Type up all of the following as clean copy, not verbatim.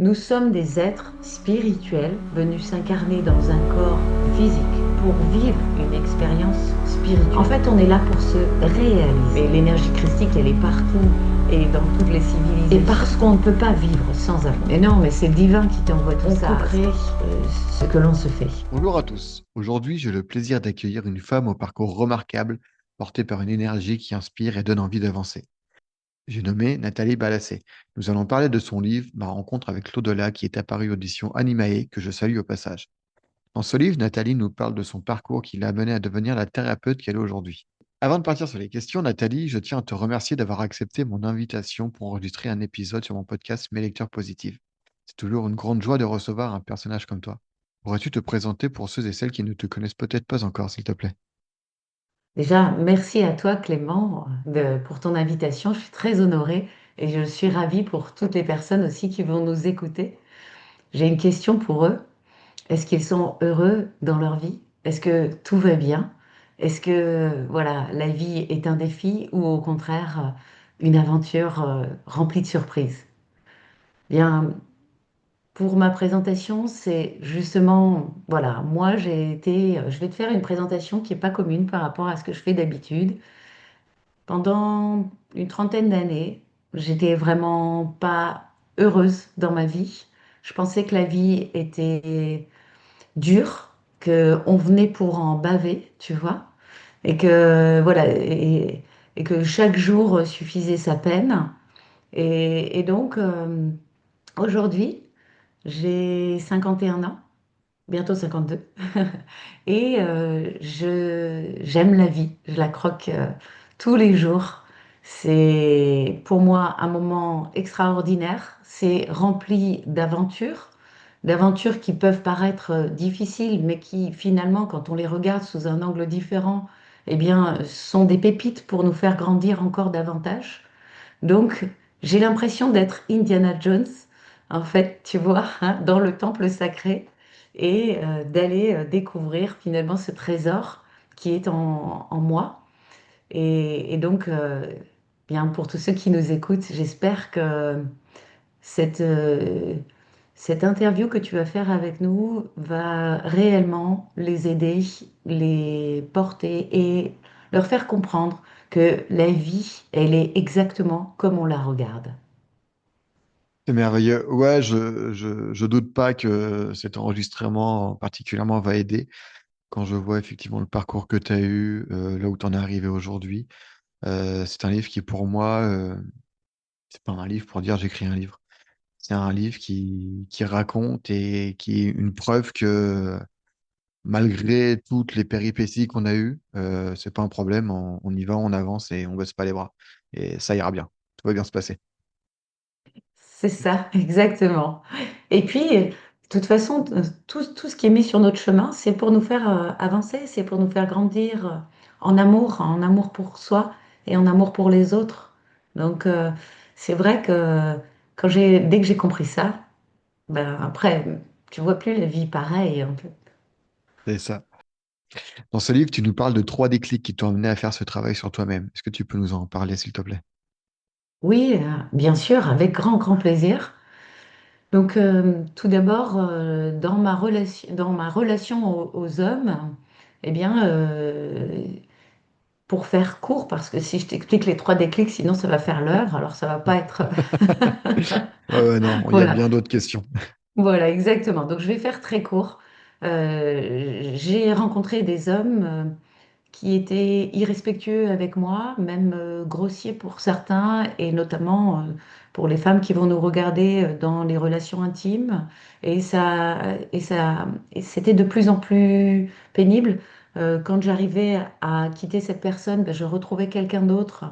Nous sommes des êtres spirituels venus s'incarner dans un corps physique pour vivre une expérience spirituelle. En fait, on est là pour se réaliser. Et l'énergie christique, elle est partout et dans toutes les civilisations. Et parce qu'on ne peut pas vivre sans amour. Mais non, mais c'est le divin qui t'envoie tout ça. On peut créer ce que l'on se fait. Bonjour à tous. Aujourd'hui, j'ai le plaisir d'accueillir une femme au parcours remarquable, portée par une énergie qui inspire et donne envie d'avancer. J'ai nommé Nathalie Balassé. Nous allons parler de son livre Ma rencontre avec l'au-delà qui est apparu aux éditions Animae, que je salue au passage. Dans ce livre, Nathalie nous parle de son parcours qui l'a amenée à devenir la thérapeute qu'elle est aujourd'hui. Avant de partir sur les questions, Nathalie, je tiens à te remercier d'avoir accepté mon invitation pour enregistrer un épisode sur mon podcast Mes lecteurs positifs. C'est toujours une grande joie de recevoir un personnage comme toi. Pourrais-tu te présenter pour ceux et celles qui ne te connaissent peut-être pas encore, s'il te plaît? Déjà, merci à toi, Clément, pour ton invitation. Je suis très honorée et je suis ravie pour toutes les personnes aussi qui vont nous écouter. J'ai une question pour eux. Est-ce qu'ils sont heureux dans leur vie? Est-ce que tout va bien? Est-ce que voilà, la vie est un défi ou au contraire une aventure remplie de surprises? Bien, pour ma présentation, c'est justement, voilà, moi j'ai été, je vais te faire une présentation qui n'est pas commune par rapport à ce que je fais d'habitude. Pendant une trentaine d'années, j'étais vraiment pas heureuse dans ma vie. Je pensais que la vie était dur, que on venait pour en baver, tu vois, et que voilà, et que chaque jour suffisait sa peine. Et donc aujourd'hui, j'ai 51 ans, bientôt 52, et j'aime la vie, je la croque tous les jours. C'est pour moi un moment extraordinaire, c'est rempli d'aventures, d'aventures qui peuvent paraître difficiles, mais qui finalement, quand on les regarde sous un angle différent, eh bien, sont des pépites pour nous faire grandir encore davantage. Donc, j'ai l'impression d'être Indiana Jones, en fait, tu vois, hein, dans le temple sacré, et d'aller découvrir finalement ce trésor qui est en moi. Et donc, bien, pour tous ceux qui nous écoutent, j'espère que cette, cette interview que tu vas faire avec nous va réellement les aider, les porter et leur faire comprendre que la vie, elle est exactement comme on la regarde. C'est merveilleux. Ouais, je doute pas que cet enregistrement particulièrement va aider quand je vois effectivement le parcours que tu as eu, là où tu en es arrivé aujourd'hui. C'est un livre qui, pour moi, c'est pas un livre pour dire j'écris un livre. C'est un livre qui raconte et qui est une preuve que malgré toutes les péripéties qu'on a eues, c'est pas un problème. On y va, on avance et on baisse pas les bras. Et ça ira bien. Tout va bien se passer. C'est ça, exactement. Et puis, de toute façon, tout ce qui est mis sur notre chemin, c'est pour nous faire avancer, c'est pour nous faire grandir en amour pour soi et en amour pour les autres. Donc, c'est vrai que dès que j'ai compris ça, ben après, tu vois plus la vie pareille, en fait. C'est ça. Dans ce livre, tu nous parles de trois déclics qui t'ont amené à faire ce travail sur toi-même. Est-ce que tu peux nous en parler, s'il te plaît? Oui, bien sûr, avec grand, grand plaisir. Donc, tout d'abord, dans ma relation aux hommes, eh bien, pour faire court, parce que si je t'explique les trois déclics, sinon ça va faire l'heure, alors ça va pas être. Ouais, ouais, non, il y a Voilà, bien d'autres questions. voilà, exactement. Donc, je vais faire très court. J'ai rencontré des hommes qui étaient irrespectueux avec moi, même grossiers pour certains, et notamment pour les femmes qui vont nous regarder dans les relations intimes. Et c'était de plus en plus pénible. Quand j'arrivais à quitter cette personne, ben, je retrouvais quelqu'un d'autre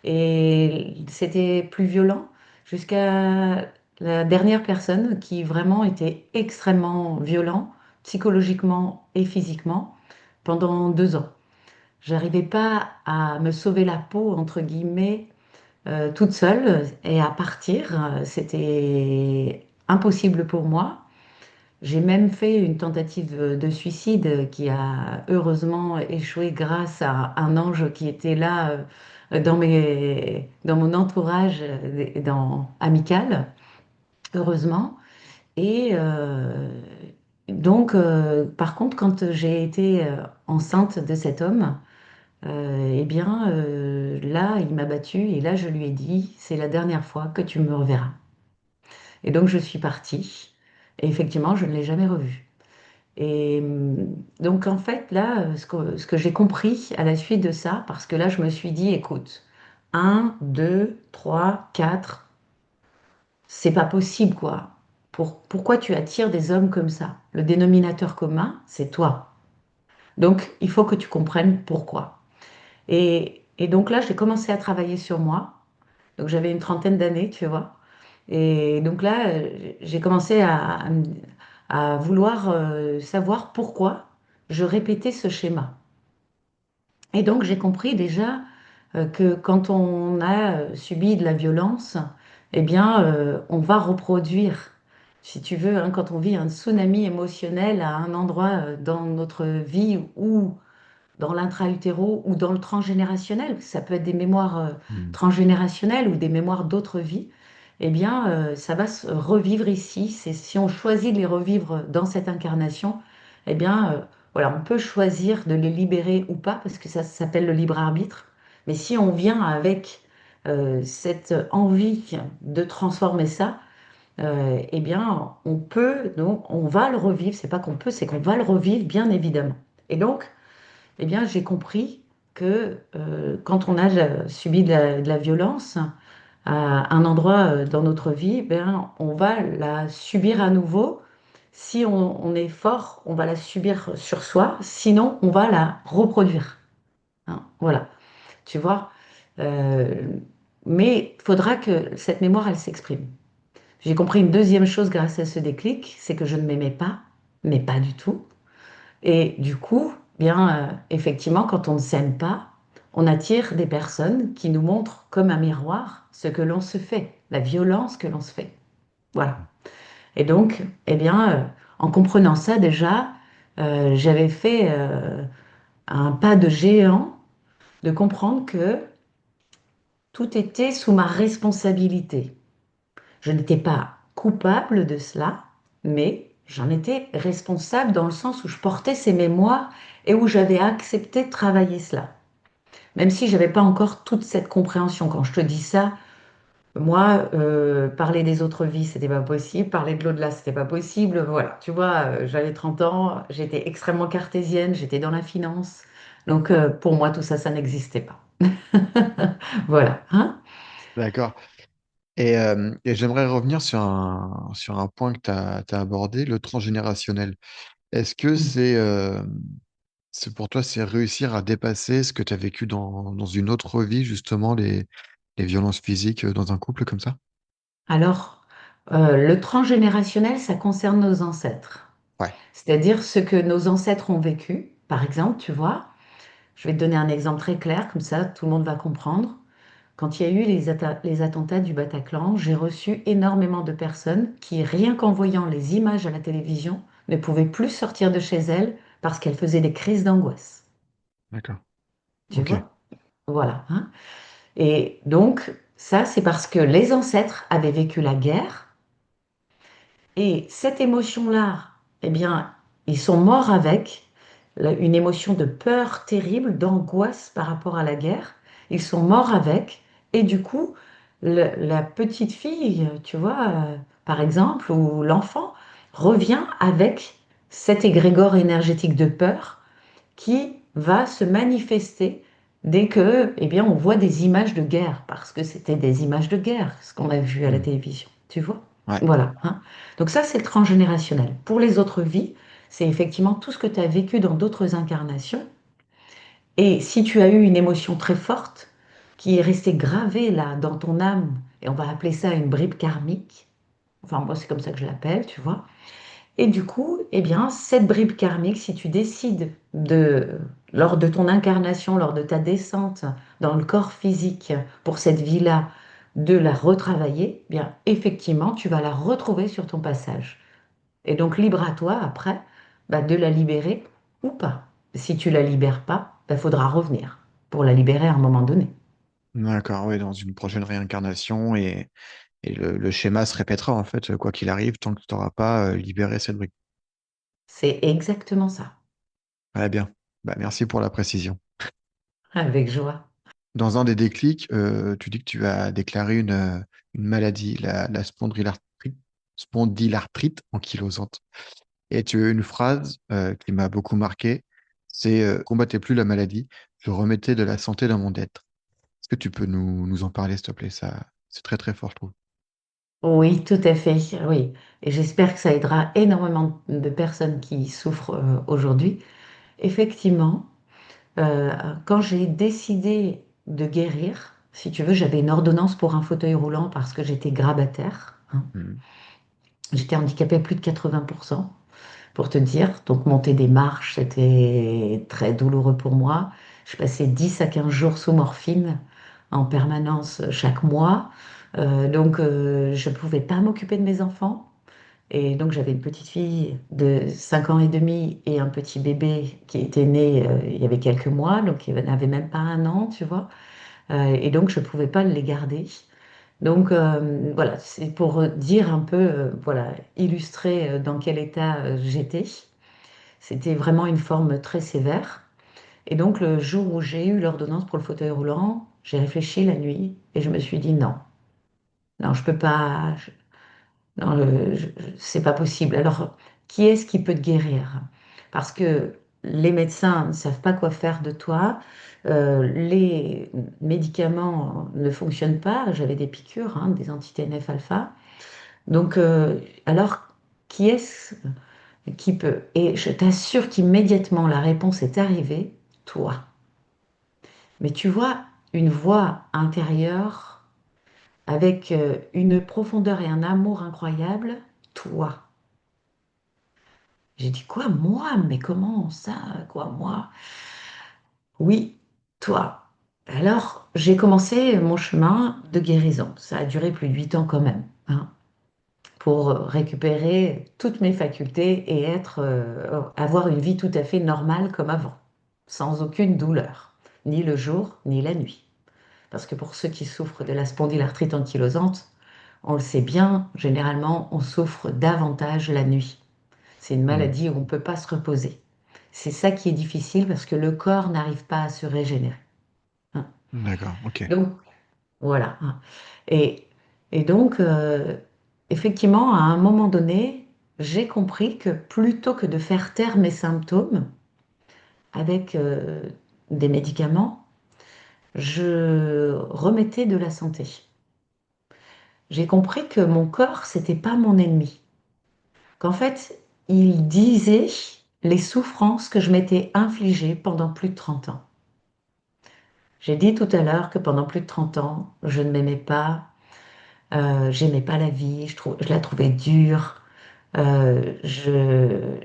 et c'était plus violent jusqu'à la dernière personne qui vraiment était extrêmement violent, psychologiquement et physiquement, pendant 2 ans. J'arrivais pas à me sauver la peau, entre guillemets, toute seule et à partir. C'était impossible pour moi. J'ai même fait une tentative de suicide qui a heureusement échoué grâce à un ange qui était là dans mon entourage amical, heureusement. Et donc, par contre, quand j'ai été enceinte de cet homme, eh bien, là, il m'a battue et là, je lui ai dit, c'est la dernière fois que tu me reverras. Et donc, je suis partie. Et effectivement, je ne l'ai jamais revu. Et donc, en fait, là, ce que j'ai compris à la suite de ça, parce que là, je me suis dit, écoute, un, 2, 3, 4, c'est pas possible, quoi. Pourquoi tu attires des hommes comme ça? Le dénominateur commun, c'est toi. Donc, il faut que tu comprennes pourquoi. Et donc là, j'ai commencé à travailler sur moi. Donc, j'avais une trentaine d'années, tu vois. Et donc là, j'ai commencé à vouloir savoir pourquoi je répétais ce schéma. Et donc, j'ai compris déjà que quand on a subi de la violence, eh bien, on va reproduire, si tu veux, hein, quand on vit un tsunami émotionnel à un endroit dans notre vie ou dans l'intra-utéro ou dans le transgénérationnel, ça peut être des mémoires Hmm. transgénérationnelles ou des mémoires d'autres vies, eh bien, ça va se revivre ici. C'est si on choisit de les revivre dans cette incarnation, eh bien, voilà, on peut choisir de les libérer ou pas, parce que ça s'appelle le libre arbitre. Mais si on vient avec cette envie de transformer ça, eh bien, on peut, donc, on va le revivre. C'est pas qu'on peut, c'est qu'on va le revivre, bien évidemment. Et donc, eh bien, j'ai compris que quand on a subi de la violence à un endroit dans notre vie, eh bien, on va la subir à nouveau. Si on est fort, on va la subir sur soi. Sinon, on va la reproduire. Hein, voilà, tu vois. Euh, mais il faudra que cette mémoire, elle s'exprime. J'ai compris une deuxième chose grâce à ce déclic, c'est que je ne m'aimais pas, mais pas du tout. Et du coup, bien, effectivement, quand on ne s'aime pas, on attire des personnes qui nous montrent comme un miroir ce que l'on se fait, la violence que l'on se fait. Voilà. Et donc, eh bien, en comprenant ça déjà, j'avais fait un pas de géant de comprendre que tout était sous ma responsabilité. Je n'étais pas coupable de cela, mais j'en étais responsable dans le sens où je portais ces mémoires et où j'avais accepté de travailler cela. Même si je n'avais pas encore toute cette compréhension. Quand je te dis ça, moi, parler des autres vies, c'était pas possible. Parler de l'au-delà, c'était pas possible. Voilà, tu vois, j'avais 30 ans, j'étais extrêmement cartésienne, j'étais dans la finance. Donc, pour moi, tout ça, ça n'existait pas. Voilà, hein? D'accord. Et j'aimerais revenir sur un point que tu as abordé, le transgénérationnel. Est-ce que c'est pour toi, c'est réussir à dépasser ce que tu as vécu dans une autre vie, justement, les violences physiques dans un couple comme ça? Alors, le transgénérationnel, ça concerne nos ancêtres. Ouais, C'est-à-dire ce que nos ancêtres ont vécu. Par exemple, tu vois, je vais te donner un exemple très clair, comme ça tout le monde va comprendre. Quand il y a eu les attentats du Bataclan, j'ai reçu énormément de personnes qui, rien qu'en voyant les images à la télévision, ne pouvaient plus sortir de chez elles parce qu'elles faisaient des crises d'angoisse. d'accord. Tu Ok. vois? Voilà, hein. Et donc, ça, c'est parce que les ancêtres avaient vécu la guerre. Et cette émotion-là, eh bien, ils sont morts avec une émotion de peur terrible, d'angoisse par rapport à la guerre. Ils sont morts avec. Et du coup, la petite fille, tu vois, par exemple, ou l'enfant, revient avec cet égrégore énergétique de peur qui va se manifester dès que, eh bien, on voit des images de guerre, parce que c'était des images de guerre, ce qu'on a vu à la Hmm. télévision, tu vois? Ouais. Voilà, hein. Donc ça, c'est le transgénérationnel. Pour les autres vies, c'est effectivement tout ce que tu as vécu dans d'autres incarnations. Et si tu as eu une émotion très forte qui est restée gravée là dans ton âme, et on va appeler ça une bribe karmique, enfin moi c'est comme ça que je l'appelle, tu vois, et du coup, eh bien, cette bribe karmique, si tu décides lors de ton incarnation, lors de ta descente dans le corps physique pour cette vie-là, de la retravailler, eh bien, effectivement, tu vas la retrouver sur ton passage. Et donc, libre à toi, après, bah, de la libérer ou pas. Si tu la libères pas, il faudra revenir pour la libérer à un moment donné. D'accord, oui, dans une prochaine réincarnation Et le schéma se répétera, en fait, quoi qu'il arrive, tant que tu n'auras pas libéré cette brique. C'est exactement ça. Très bien. Bah, merci pour la précision. Avec joie. Dans un des déclics, tu dis que tu as déclaré une maladie, la spondylarthrite ankylosante. Et tu as une phrase qui m'a beaucoup marqué, c'est combattez plus la maladie, je remettais de la santé dans mon être. Est-ce que tu peux nous en parler, s'il te plaît? Ça, c'est très très fort, je trouve. Oui, tout à fait. Oui. Et j'espère que ça aidera énormément de personnes qui souffrent aujourd'hui. Effectivement, euh, quand j'ai décidé de guérir, si tu veux, j'avais une ordonnance pour un fauteuil roulant parce que j'étais grabataire, hein. Mhm. J'étais handicapée à plus de 80%, pour te dire. Donc monter des marches, c'était très douloureux pour moi. Je passais 10 à 15 jours sous morphine en permanence chaque mois. Je ne pouvais pas m'occuper de mes enfants. Et donc j'avais une petite fille de 5 ans et demi et un petit bébé qui était né il y avait quelques mois, donc il n'avait même pas un an, tu vois. Et donc je ne pouvais pas les garder. Donc voilà, c'est pour dire un peu, voilà, illustrer dans quel état j'étais. C'était vraiment une forme très sévère. Et donc le jour où j'ai eu l'ordonnance pour le fauteuil roulant, j'ai réfléchi la nuit et je me suis dit non, non, je peux pas, non, c'est pas possible. Alors, qui est-ce qui peut te guérir? Parce que les médecins ne savent pas quoi faire de toi. Les médicaments ne fonctionnent pas. J'avais des piqûres, hein, des anti-TNF alpha. Donc, alors, qui est-ce qui peut? Et je t'assure qu'immédiatement, la réponse est arrivée, toi. Mais tu vois, une voix intérieure avec une profondeur et un amour incroyable, toi. J'ai dit, quoi, moi? Mais comment ça? Quoi, moi? Oui, toi. Alors, j'ai commencé mon chemin de guérison. Ça a duré plus de 8 ans quand même, hein, pour récupérer toutes mes facultés et avoir une vie tout à fait normale comme avant, sans aucune douleur, ni le jour, ni la nuit. Parce que pour ceux qui souffrent de la spondylarthrite ankylosante, on le sait bien, généralement, on souffre davantage la nuit. C'est une Mhm. maladie où on ne peut pas se reposer. C'est ça qui est difficile parce que le corps n'arrive pas à se régénérer, hein. D'accord, ok. Donc, voilà, hein. Et, et donc, effectivement, à un moment donné, j'ai compris que plutôt que de faire taire mes symptômes avec des médicaments, je remettais de la santé. J'ai compris que mon corps, c'était pas mon ennemi. Qu'en fait, il disait les souffrances que je m'étais infligées pendant plus de 30 ans. J'ai dit tout à l'heure que pendant plus de 30 ans, je ne m'aimais pas, j'aimais pas la vie, je la trouvais dure, euh, je,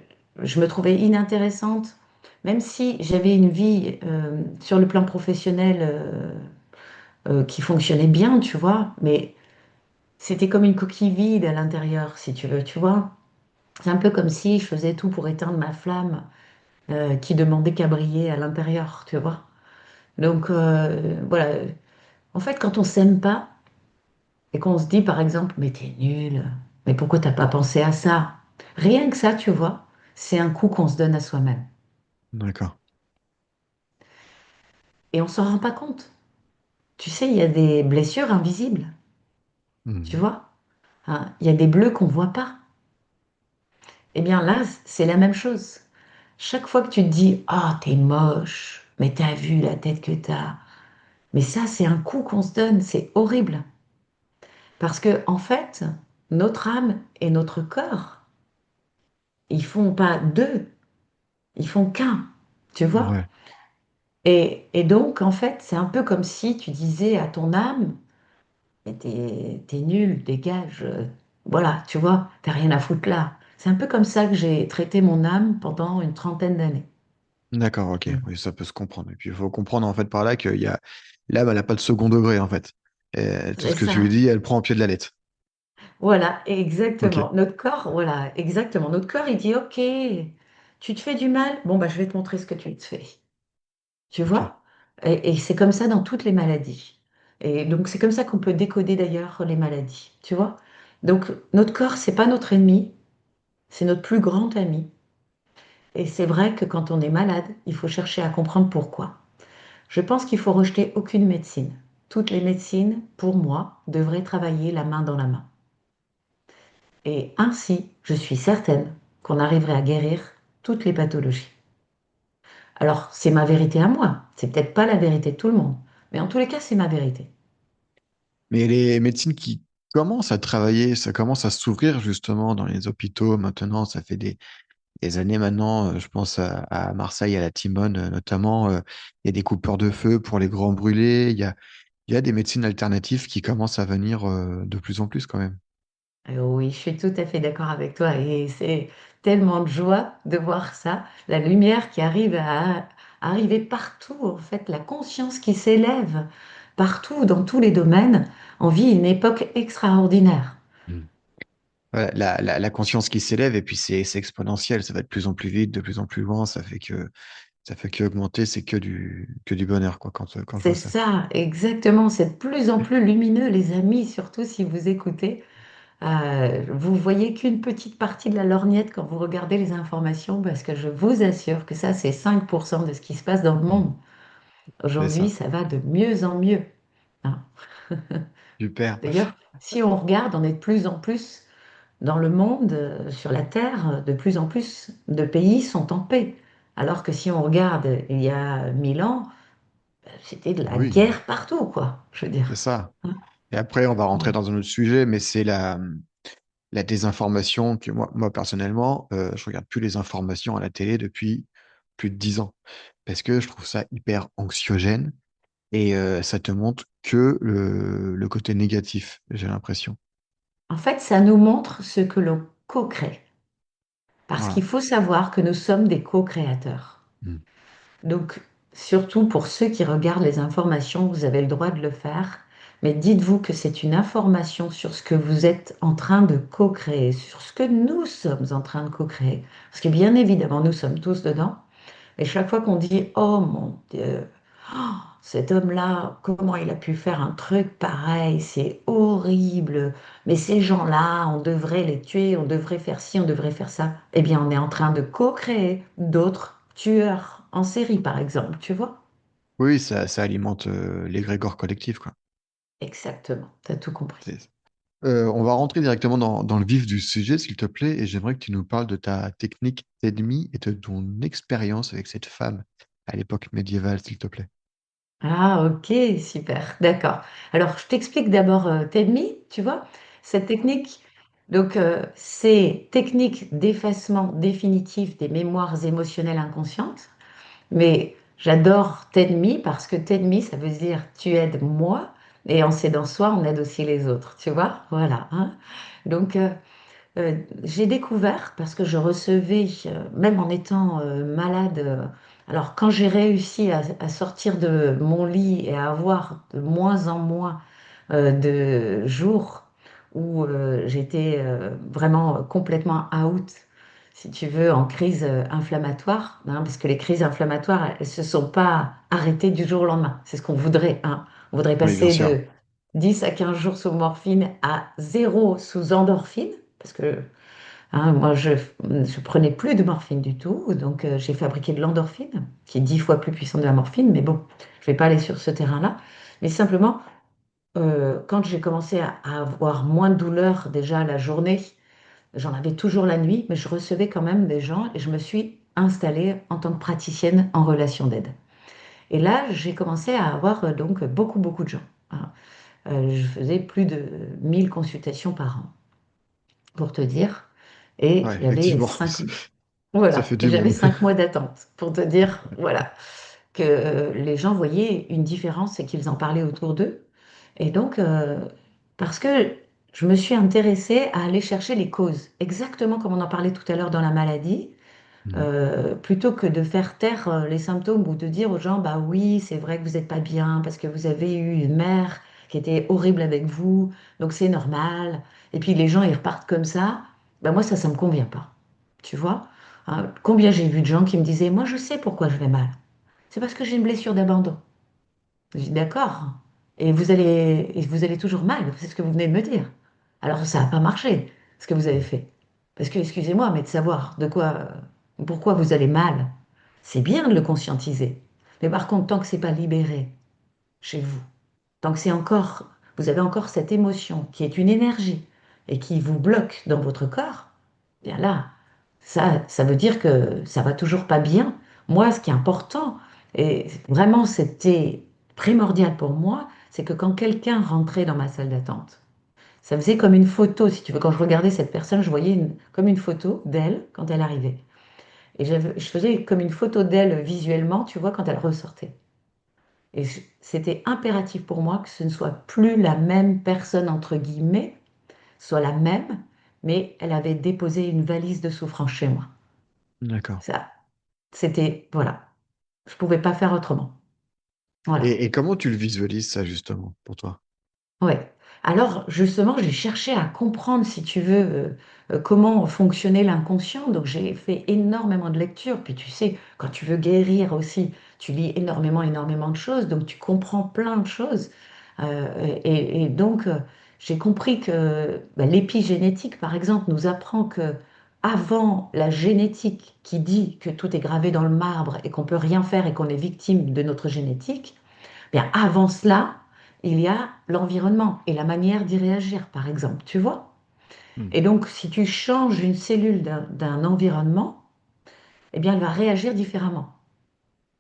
je me trouvais inintéressante, même si j'avais une vie sur le plan professionnel qui fonctionnait bien, tu vois, mais c'était comme une coquille vide à l'intérieur, si tu veux, tu vois. C'est un peu comme si je faisais tout pour éteindre ma flamme qui demandait qu'à briller à l'intérieur, tu vois. Donc voilà, en fait, quand on s'aime pas et qu'on se dit par exemple, mais t'es nul, mais pourquoi t'as pas pensé à ça? Rien que ça, tu vois, c'est un coup qu'on se donne à soi-même. D'accord. Et on s'en rend pas compte. Tu sais, il y a des blessures invisibles, tu Mhm. vois. Hein, il y a des bleus qu'on voit pas. Eh bien là, c'est la même chose. Chaque fois que tu te dis, ah, t'es moche, mais t'as vu la tête que t'as. Mais ça, c'est un coup qu'on se donne, c'est horrible. Parce que, en fait, notre âme et notre corps, ils font pas deux, ils font qu'un, tu vois? Ouais. Et donc, en fait, c'est un peu comme si tu disais à ton âme, mais t'es nul, dégage, voilà, tu vois, t'as rien à foutre là. C'est un peu comme ça que j'ai traité mon âme pendant une trentaine d'années. D'accord, ok. Mm. Oui, ça peut se comprendre. Et puis, il faut comprendre, en fait, par là qu'il y a... L'âme, elle n'a pas de second degré, en fait. Tout C'est ce que tu lui ça. dis, elle prend au pied de la lettre. Voilà, Ok, exactement. Notre corps, voilà, exactement. Notre corps, il dit, OK, tu te fais du mal, bon, bah, je vais te montrer ce que tu te fais. Tu ok. vois? Et c'est comme ça dans toutes les maladies. Et donc, c'est comme ça qu'on peut décoder d'ailleurs les maladies, tu vois. Donc, notre corps, c'est pas notre ennemi, c'est notre plus grand ami. Et c'est vrai que quand on est malade, il faut chercher à comprendre pourquoi. Je pense qu'il faut rejeter aucune médecine. Toutes les médecines, pour moi, devraient travailler la main dans la main. Et ainsi, je suis certaine qu'on arriverait à guérir toutes les pathologies. Alors, c'est ma vérité à moi. C'est peut-être pas la vérité de tout le monde. Mais en tous les cas, c'est ma vérité. Mais les médecines qui commencent à travailler, ça commence à s'ouvrir justement dans les hôpitaux maintenant. Ça fait des années maintenant. Je pense à Marseille, à la Timone notamment. Il y a des coupeurs de feu pour les grands brûlés. Il y a des médecines alternatives qui commencent à venir de plus en plus quand même. Oui, je suis tout à fait d'accord avec toi et c'est tellement de joie de voir ça, la lumière qui arrive à arriver partout, en fait, la conscience qui s'élève partout, dans tous les domaines. On vit une époque extraordinaire. Mm. Voilà, la conscience qui s'élève et puis c'est exponentiel. Ça va de plus en plus vite, de plus en plus loin. Ça fait que augmenter, c'est que du bonheur quoi quand je C'est vois ça. ça, exactement. C'est de plus en plus lumineux, les amis, surtout si vous écoutez. Vous voyez qu'une petite partie de la lorgnette quand vous regardez les informations, parce que je vous assure que ça, c'est 5% de ce qui se passe dans le Mm. monde. C'est Aujourd'hui, ça. ça va de mieux en mieux, hein. Super. D'ailleurs, si on regarde, on est de plus en plus dans le monde, sur la Terre, de plus en plus de pays sont en paix. Alors que si on regarde il y a 1000 ans, c'était de Ah la oui, guerre partout, quoi, je veux c'est dire. ça. Hein. Et après, on va rentrer Voilà. dans un autre sujet, mais c'est la désinformation que moi personnellement, je regarde plus les informations à la télé depuis plus de 10 ans. Parce que je trouve ça hyper anxiogène et ça te montre que le côté négatif, j'ai l'impression. En fait, ça nous montre ce que l'on co-crée. Parce qu'il Voilà. faut savoir que nous sommes des co-créateurs. Mm. Donc, surtout pour ceux qui regardent les informations, vous avez le droit de le faire. Mais dites-vous que c'est une information sur ce que vous êtes en train de co-créer, sur ce que nous sommes en train de co-créer. Parce que bien évidemment, nous sommes tous dedans. Et chaque fois qu'on dit, oh mon Dieu, cet homme-là, comment il a pu faire un truc pareil, c'est horrible. Mais ces gens-là, on devrait les tuer, on devrait faire ci, on devrait faire ça. Eh bien, on est en train de co-créer d'autres tueurs en série, par exemple, tu vois? Oui, ça alimente l'égrégore collectif, quoi. Exactement, tu as tout compris. On va rentrer directement dans le vif du sujet, s'il te plaît, et j'aimerais que tu nous parles de ta technique d'ennemi et de ton expérience avec cette femme à l'époque médiévale, s'il te plaît. Ah, ok, super, d'accord. Alors, je t'explique d'abord TEDMI, tu vois, cette technique. Donc, c'est technique d'effacement définitif des mémoires émotionnelles inconscientes. Mais j'adore TEDMI parce que TEDMI, ça veut dire tu aides moi et en s'aidant soi, on aide aussi les autres, tu vois? Voilà, hein. Donc, j'ai découvert, parce que je recevais, même en étant malade, alors quand j'ai réussi à sortir de mon lit et à avoir de moins en moins de jours où j'étais vraiment complètement out, si tu veux, en crise inflammatoire, hein, parce que les crises inflammatoires, elles ne se sont pas arrêtées du jour au lendemain. C'est ce qu'on voudrait, hein. On voudrait Oui, bien passer sûr. de 10 à 15 jours sous morphine à zéro sous endorphine, parce que hein, moi, je prenais plus de morphine du tout, donc j'ai fabriqué de l'endorphine, qui est 10 fois plus puissante que la morphine, mais bon, je vais pas aller sur ce terrain-là. Mais simplement, quand j'ai commencé à avoir moins de douleurs déjà la journée, j'en avais toujours la nuit, mais je recevais quand même des gens et je me suis installée en tant que praticienne en relation d'aide. Et là, j'ai commencé à avoir donc beaucoup, beaucoup de gens, hein. Je faisais plus de 1000 consultations par an, pour te dire. Et Ouais, il y avait effectivement, 5. ça Voilà, fait et du j'avais monde. 5 mois d'attente pour te dire, voilà, que les gens voyaient une différence et qu'ils en parlaient autour d'eux. Et donc, parce que je me suis intéressée à aller chercher les causes, exactement comme on en parlait tout à l'heure dans la maladie, Mm. plutôt que de faire taire les symptômes ou de dire aux gens, bah oui, c'est vrai que vous n'êtes pas bien parce que vous avez eu une mère qui était horrible avec vous, donc c'est normal. Et puis les gens, ils repartent comme ça. Bah moi, ça me convient pas. Tu vois? Hein, combien j'ai vu de gens qui me disaient, moi, je sais pourquoi je vais mal. C'est parce que j'ai une blessure d'abandon. Je dis, d'accord. et vous allez toujours mal, c'est ce que vous venez de me dire. Alors ça n'a pas marché, ce que vous avez fait. Parce que, excusez-moi, mais de savoir pourquoi vous allez mal, c'est bien de le conscientiser. Mais par contre, tant que c'est pas libéré chez vous, tant que vous avez encore cette émotion qui est une énergie et qui vous bloque dans votre corps, bien là, ça veut dire que ça va toujours pas bien. Moi, ce qui est important, et vraiment c'était primordial pour moi, c'est que quand quelqu'un rentrait dans ma salle d'attente, ça faisait comme une photo, si tu veux. Quand je regardais cette personne, je voyais comme une photo d'elle quand elle arrivait. Et je faisais comme une photo d'elle visuellement, tu vois, quand elle ressortait. Et c'était impératif pour moi que ce ne soit plus la même personne, entre guillemets, soit la même, mais elle avait déposé une valise de souffrance chez moi. D'accord. Ça, c'était, voilà, je pouvais pas faire autrement. Voilà. Et comment tu le visualises, ça, justement, pour toi? Ouais. Alors, justement, j'ai cherché à comprendre, si tu veux, comment fonctionnait l'inconscient. Donc, j'ai fait énormément de lectures. Puis, tu sais, quand tu veux guérir aussi, tu lis énormément, énormément de choses. Donc, tu comprends plein de choses. Et donc, j'ai compris que bah, l'épigénétique, par exemple, nous apprend que avant la génétique qui dit que tout est gravé dans le marbre et qu'on peut rien faire et qu'on est victime de notre génétique, bien, avant cela, il y a l'environnement et la manière d'y réagir, par exemple, tu vois? Hmm. Et donc, si tu changes une cellule d'un environnement, eh bien, elle va réagir différemment.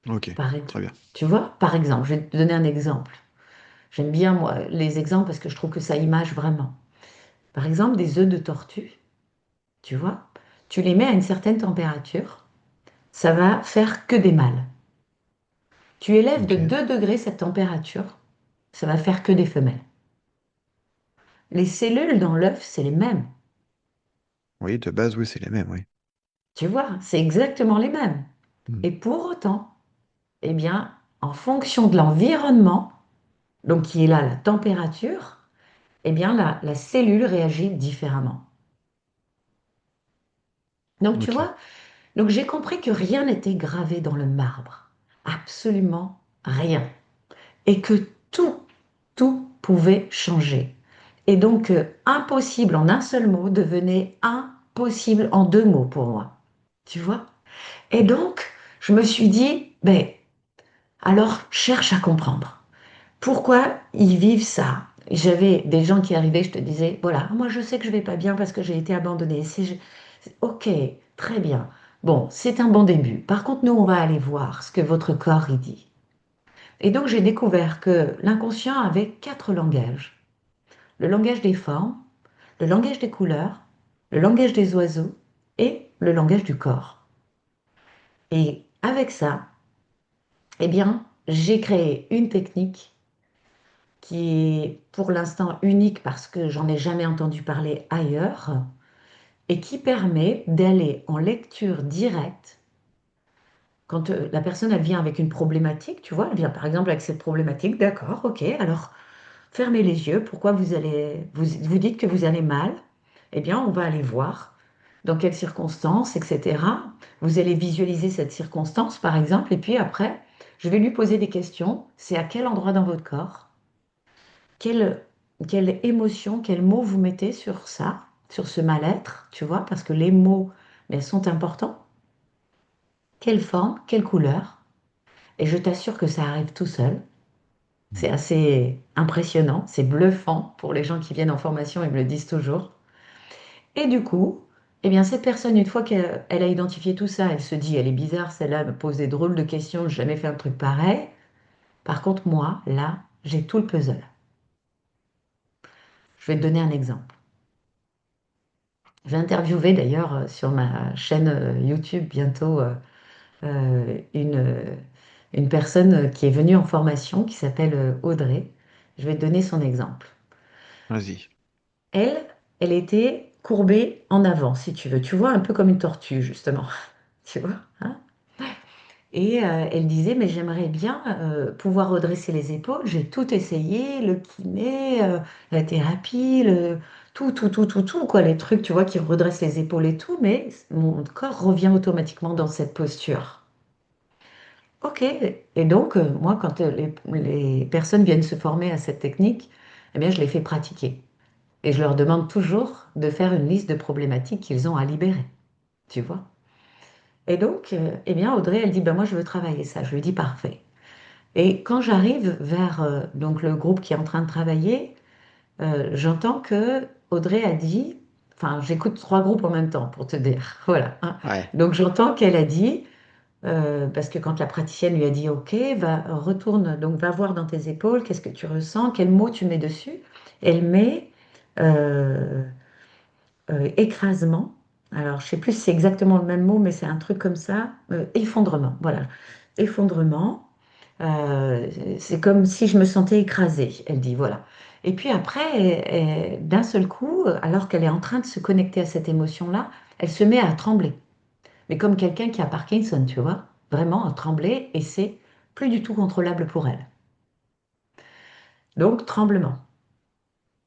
Ok, Par, très bien. tu vois? Par exemple, je vais te donner un exemple. J'aime bien, moi, les exemples parce que je trouve que ça image vraiment. Par exemple, des œufs de tortue, tu vois? Tu les mets à une certaine température, ça va faire que des mâles. Tu élèves de Ok. 2 degrés cette température, ça va faire que des femelles. Les cellules dans l'œuf, c'est les mêmes. Oui, de base, oui, c'est les mêmes, oui. Tu vois, c'est exactement les mêmes. Hmm. Et pour autant, eh bien, en fonction de l'environnement, donc qui est là la température, eh bien, la cellule réagit différemment. Donc, tu Ok, vois, donc j'ai compris que rien n'était gravé dans le marbre. Absolument rien. Et que tout pouvait changer. Et donc, impossible en un seul mot devenait impossible en deux mots pour moi. Tu vois? Et donc, je me suis dit, ben, alors, cherche à comprendre. Pourquoi ils vivent ça? J'avais des gens qui arrivaient, je te disais, voilà, moi je sais que je vais pas bien parce que j'ai été abandonnée. Ok, très bien. Bon, c'est un bon début. Par contre, nous, on va aller voir ce que votre corps y dit. Et donc, j'ai découvert que l'inconscient avait quatre langages. Le langage des formes, le langage des couleurs, le langage des oiseaux et le langage du corps. Et avec ça, eh bien, j'ai créé une technique qui est pour l'instant unique parce que j'en ai jamais entendu parler ailleurs et qui permet d'aller en lecture directe quand la personne elle vient avec une problématique, tu vois, elle vient par exemple avec cette problématique, d'accord, ok, alors fermez les yeux, pourquoi vous dites que vous allez mal? Eh bien, on va aller voir dans quelles circonstances, etc. Vous allez visualiser cette circonstance, par exemple, et puis après, je vais lui poser des questions. C'est à quel endroit dans votre corps? quelle, quelle émotion, quels mots vous mettez sur ça, sur ce mal-être, tu vois, parce que les mots, mais, sont importants. Quelle forme, quelle couleur, et je t'assure que ça arrive tout seul. C'est assez impressionnant, c'est bluffant pour les gens qui viennent en formation, ils me le disent toujours. Et du coup, eh bien, cette personne, une fois qu'elle a identifié tout ça, elle se dit, elle est bizarre, celle-là elle me pose des drôles de questions, j'ai jamais fait un truc pareil. Par contre, moi, là, j'ai tout le puzzle. Je vais te donner un exemple. J'ai interviewé d'ailleurs sur ma chaîne YouTube bientôt une personne qui est venue en formation qui s'appelle Audrey. Je vais te donner son exemple. vas-y. Elle, elle était courbée en avant, si tu veux. Tu vois, un peu comme une tortue, justement. Tu vois, hein? Et elle disait, mais j'aimerais bien pouvoir redresser les épaules. J'ai tout essayé, le kiné, la thérapie, tout, quoi, les trucs, tu vois, qui redressent les épaules et tout, mais mon corps revient automatiquement dans cette posture. ok. Et donc, moi, quand les personnes viennent se former à cette technique, eh bien, je les fais pratiquer. Et je leur demande toujours de faire une liste de problématiques qu'ils ont à libérer, tu vois. Et donc, eh bien, Audrey, elle dit, ben, moi, je veux travailler ça. Je lui dis, parfait. Et quand j'arrive vers donc le groupe qui est en train de travailler, j'entends que Audrey a dit, enfin, j'écoute trois groupes en même temps pour te dire, voilà, hein. Ouais, Donc, j'entends qu'elle a dit, parce que quand la praticienne lui a dit, OK, retourne, donc va voir dans tes épaules, qu'est-ce que tu ressens, quel mot tu mets dessus, elle met euh, écrasement. Alors, je sais plus si c'est exactement le même mot, mais c'est un truc comme ça. Effondrement, voilà. Effondrement. Euh, c'est comme si je me sentais écrasée, elle dit, voilà. Et puis après, d'un seul coup, alors qu'elle est en train de se connecter à cette émotion-là, elle se met à trembler. Mais comme quelqu'un qui a Parkinson, tu vois, vraiment à trembler, et c'est plus du tout contrôlable pour elle. Donc, tremblement.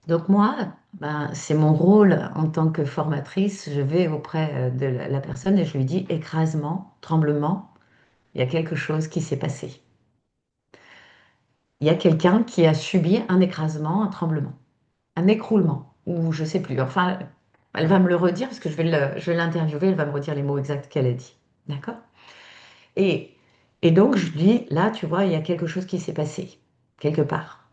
Donc moi, ben, c'est mon rôle en tant que formatrice. Je vais auprès de la personne et je lui dis écrasement, tremblement, il y a quelque chose qui s'est passé. Il y a quelqu'un qui a subi un écrasement, un tremblement, un écroulement, ou je sais plus. Enfin, elle va me le redire parce que je vais l'interviewer, elle va me redire les mots exacts qu'elle a dit. D'accord? Et, et donc je lui dis, là, tu vois, il y a quelque chose qui s'est passé, quelque part.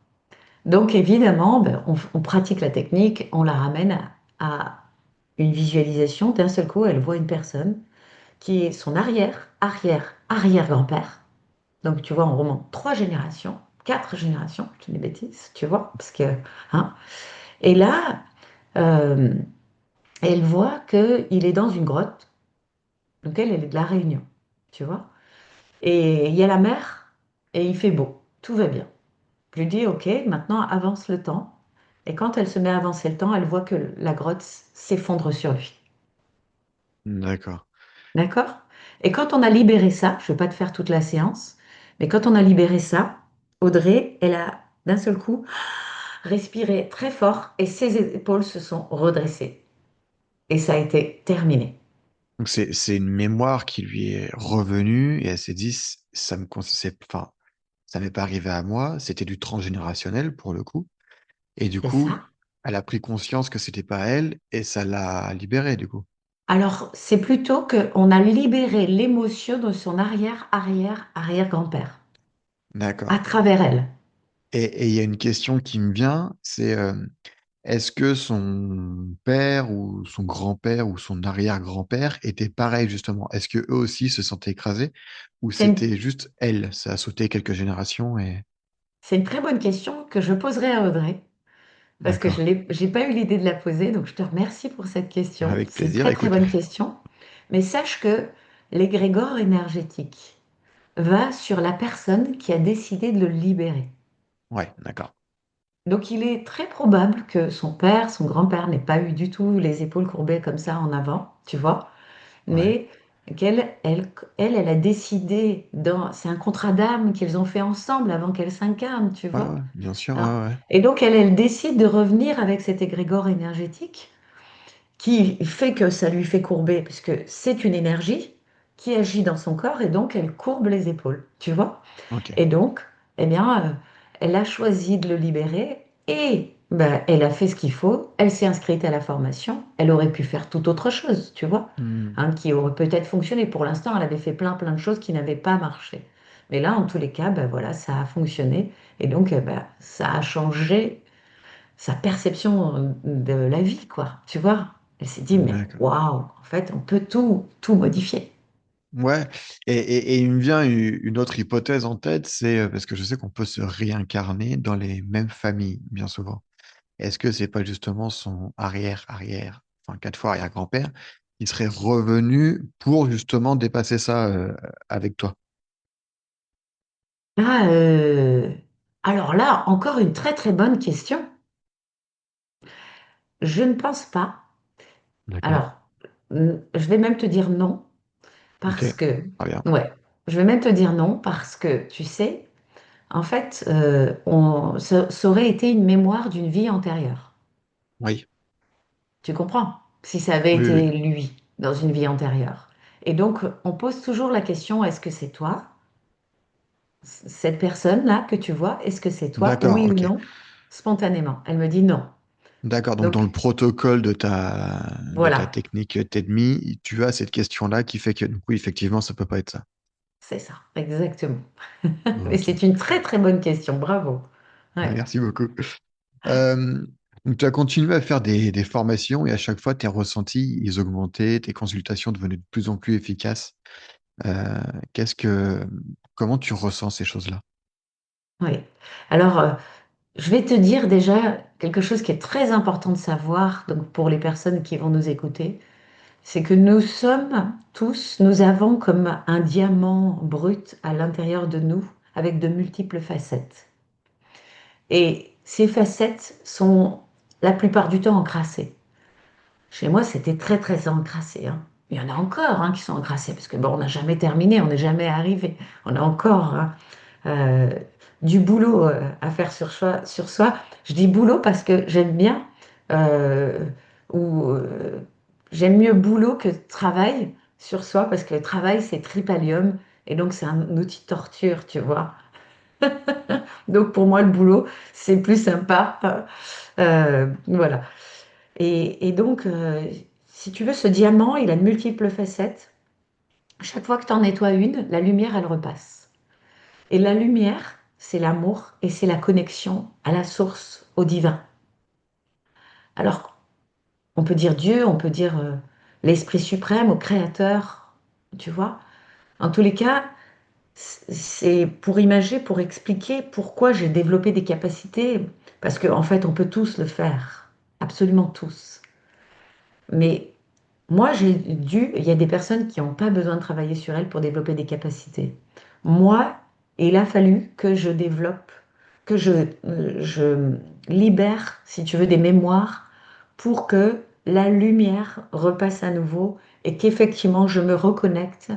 Donc évidemment, ben, on pratique la technique, on la ramène à une visualisation. D'un seul coup, elle voit une personne qui est son arrière, arrière, arrière-grand-père. Donc tu vois, on remonte trois générations, quatre générations, je dis des bêtises, tu vois, parce que, hein. Et là, euh, elle voit qu'il est dans une grotte, donc elle est de la Réunion, tu vois. Et il y a la mer, et il fait beau, tout va bien. Je lui dis, OK, maintenant avance le temps. Et quand elle se met à avancer le temps, elle voit que la grotte s'effondre sur lui. d'accord. D'accord? Et quand on a libéré ça, je ne vais pas te faire toute la séance, mais quand on a libéré ça, Audrey, elle a d'un seul coup respiré très fort et ses épaules se sont redressées. Et ça a été terminé. Donc c'est une mémoire qui lui est revenue et elle s'est dit, ça me, enfin, ça m'est pas arrivé à moi, c'était du transgénérationnel pour le coup. Et du C'est coup, ça. elle a pris conscience que c'était pas elle et ça l'a libérée du coup. Alors, c'est plutôt qu'on a libéré l'émotion de son arrière, arrière, arrière-grand-père à D'accord. travers elle. Et il y a une question qui me vient, c'est est-ce que son père ou son grand-père ou son arrière-grand-père était pareil justement? Est-ce que eux aussi se sentaient écrasés ou C'est une c'était juste elle? Ça a sauté quelques générations et C'est une très bonne question que je poserai à Audrey, parce que d'accord. j'ai pas eu l'idée de la poser, donc je te remercie pour cette question. Avec C'est une plaisir, très très écoute. bonne question. Mais sache que l'égrégore énergétique va sur la personne qui a décidé de le libérer. Ouais, d'accord. Donc il est très probable que son père, son grand-père n'ait pas eu du tout les épaules courbées comme ça en avant, tu vois, Ouais. mais elle a décidé, c'est un contrat d'âme qu'ils ont fait ensemble avant qu'elle s'incarne, tu Ouais, vois. ouais, bien sûr, Hein. ouais, ouais. Et donc, elle décide de revenir avec cet égrégore énergétique qui fait que ça lui fait courber, puisque c'est une énergie qui agit dans son corps et donc elle courbe les épaules, tu vois? Ok. Et donc, eh bien, elle a choisi de le libérer et ben, elle a fait ce qu'il faut. Elle s'est inscrite à la formation. Elle aurait pu faire tout autre chose, tu vois, Hmm, hein, qui aurait peut-être fonctionné. Pour l'instant, elle avait fait plein, plein de choses qui n'avaient pas marché. Mais là, en tous les cas, ben, voilà, ça a fonctionné. Et donc, ben, ça a changé sa perception de la vie, quoi. Tu vois? Elle s'est dit, mais d'accord. waouh, en fait, on peut tout modifier. Ouais, et il me vient une autre hypothèse en tête, c'est parce que je sais qu'on peut se réincarner dans les mêmes familles, bien souvent. Est-ce que c'est pas justement son arrière, enfin quatre fois arrière-grand-père, qui serait revenu pour justement dépasser ça avec toi? Là, alors là, encore une très très bonne question. Je ne pense pas. D'accord. Alors, je vais même te dire non, Ok. parce que, Très bien. ouais, je vais même te dire non, parce que, tu sais, en fait, ça aurait été une mémoire d'une vie antérieure. Oui. Tu comprends? Si ça avait Oui, oui. été lui dans une vie antérieure. Et donc, on pose toujours la question, est-ce que c'est toi? cette personne-là que tu vois, est-ce que c'est toi, D'accord, oui ou ok. non, spontanément? Elle me dit non. D'accord, donc dans le Donc, protocole de ta voilà, technique TEDMI, tu as cette question-là qui fait que, du coup, effectivement, ça peut pas être ça. c'est ça, exactement. Mais Ok, c'est une très très bonne question, bravo. Ouais, merci beaucoup. Euh, donc, tu as continué à faire des formations et à chaque fois, tes ressentis, ils augmentaient, tes consultations devenaient de plus en plus efficaces. Euh, qu'est-ce que, comment tu ressens ces choses-là? oui. Alors, je vais te dire déjà quelque chose qui est très important de savoir, donc pour les personnes qui vont nous écouter, c'est que nous sommes tous, nous avons comme un diamant brut à l'intérieur de nous, avec de multiples facettes. Et ces facettes sont la plupart du temps encrassées. Chez moi, c'était très très encrassé, hein. Il y en a encore hein, qui sont encrassés, parce que bon, on n'a jamais terminé, on n'est jamais arrivé. On a encore hein, euh, du boulot à faire sur soi. Je dis boulot parce que j'aime bien, euh, ou j'aime mieux boulot que travail sur soi, parce que le travail, c'est tripalium, et donc c'est un outil de torture, tu vois. Donc pour moi, le boulot, c'est plus sympa. Voilà. Et donc, si tu veux, ce diamant, il a de multiples facettes. Chaque fois que tu en nettoies une, la lumière, elle repasse. Et la lumière, c'est l'amour et c'est la connexion à la source, au divin. Alors, on peut dire Dieu, on peut dire l'Esprit suprême, au Créateur, tu vois. En tous les cas, c'est pour imager, pour expliquer pourquoi j'ai développé des capacités, parce qu'en fait, on peut tous le faire, absolument tous. Mais moi, il y a des personnes qui n'ont pas besoin de travailler sur elles pour développer des capacités. Moi, il a fallu que je développe, que je libère, si tu veux, des mémoires pour que la lumière repasse à nouveau et qu'effectivement je me reconnecte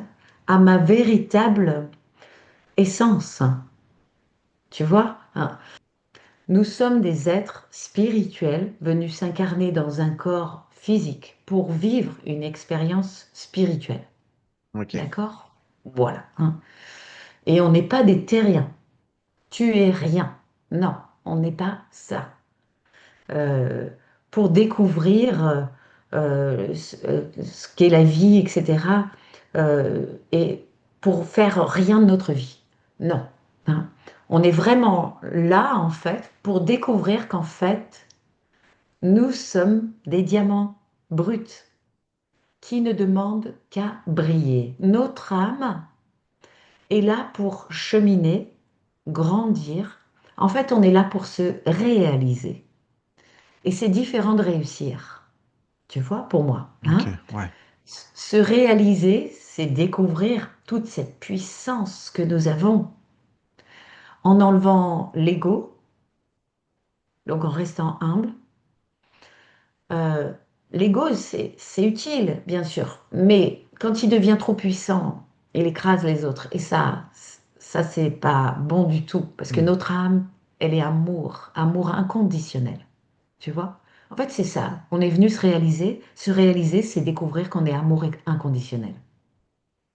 à ma véritable essence. Tu vois, hein. Nous sommes des êtres spirituels venus s'incarner dans un corps physique pour vivre une expérience spirituelle. Ok. D'accord? Voilà, hein. Et on n'est pas des terriens. Tu es rien. Non, on n'est pas ça. Euh, pour découvrir ce qu'est la vie, etc. Et pour faire rien de notre vie. Non, hein. On est vraiment là, en fait, pour découvrir qu'en fait, nous sommes des diamants bruts qui ne demandent qu'à briller. Notre âme est là pour cheminer, grandir. En fait, on est là pour se réaliser. Et c'est différent de réussir, tu vois, pour moi, Ok, hein. ouais. Se réaliser, c'est découvrir toute cette puissance que nous avons en enlevant l'ego, donc en restant humble. Euh, L'ego, c'est utile, bien sûr, mais quand il devient trop puissant, il écrase les autres. Et ça c'est pas bon du tout, parce que Hmm. notre âme, elle est amour, amour inconditionnel. Tu vois? En fait, c'est ça. On est venu se réaliser. Se réaliser, c'est découvrir qu'on est amour inconditionnel.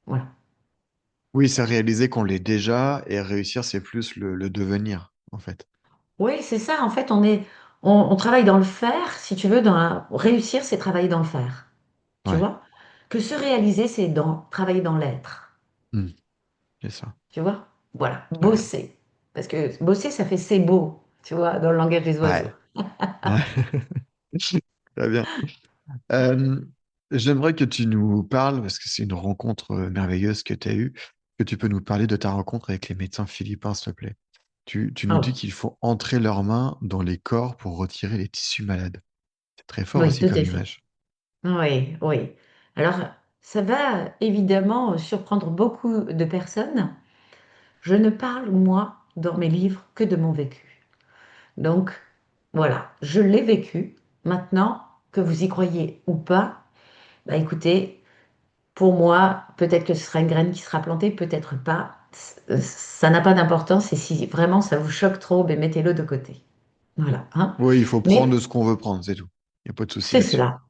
Voilà. Oui, c'est réaliser qu'on l'est déjà et réussir, c'est plus le devenir, en fait. Oui, c'est ça. En fait, on travaille dans le faire, si tu veux, réussir, c'est travailler dans le faire. Tu Ouais. vois? Que se réaliser, c'est travailler dans l'être. Hmm. C'est ça. Tu vois? Voilà, Ouais. bosser. Parce que bosser, ça fait c'est beau, tu vois, dans le langage des oiseaux. Ouais. Ouais. Très bien. Euh, j'aimerais que tu nous parles, parce que c'est une rencontre merveilleuse que tu as eue, que tu peux nous parler de ta rencontre avec les médecins philippins, s'il te plaît. Tu nous dis Oh, qu'il faut entrer leurs mains dans les corps pour retirer les tissus malades. C'est très fort oui, aussi tout comme à fait. image. Oui, oui. Alors, ça va évidemment surprendre beaucoup de personnes. Je ne parle, moi, dans mes livres, que de mon vécu. Donc, voilà, je l'ai vécu. Maintenant, que vous y croyez ou pas, bah écoutez, pour moi, peut-être que ce sera une graine qui sera plantée, peut-être pas. Ça n'a pas d'importance et si vraiment ça vous choque trop, ben mettez-le de côté. Voilà, hein. Oui, il faut prendre de Mais ce qu'on veut prendre, c'est tout. Il n'y a pas de souci c'est là-dessus. cela,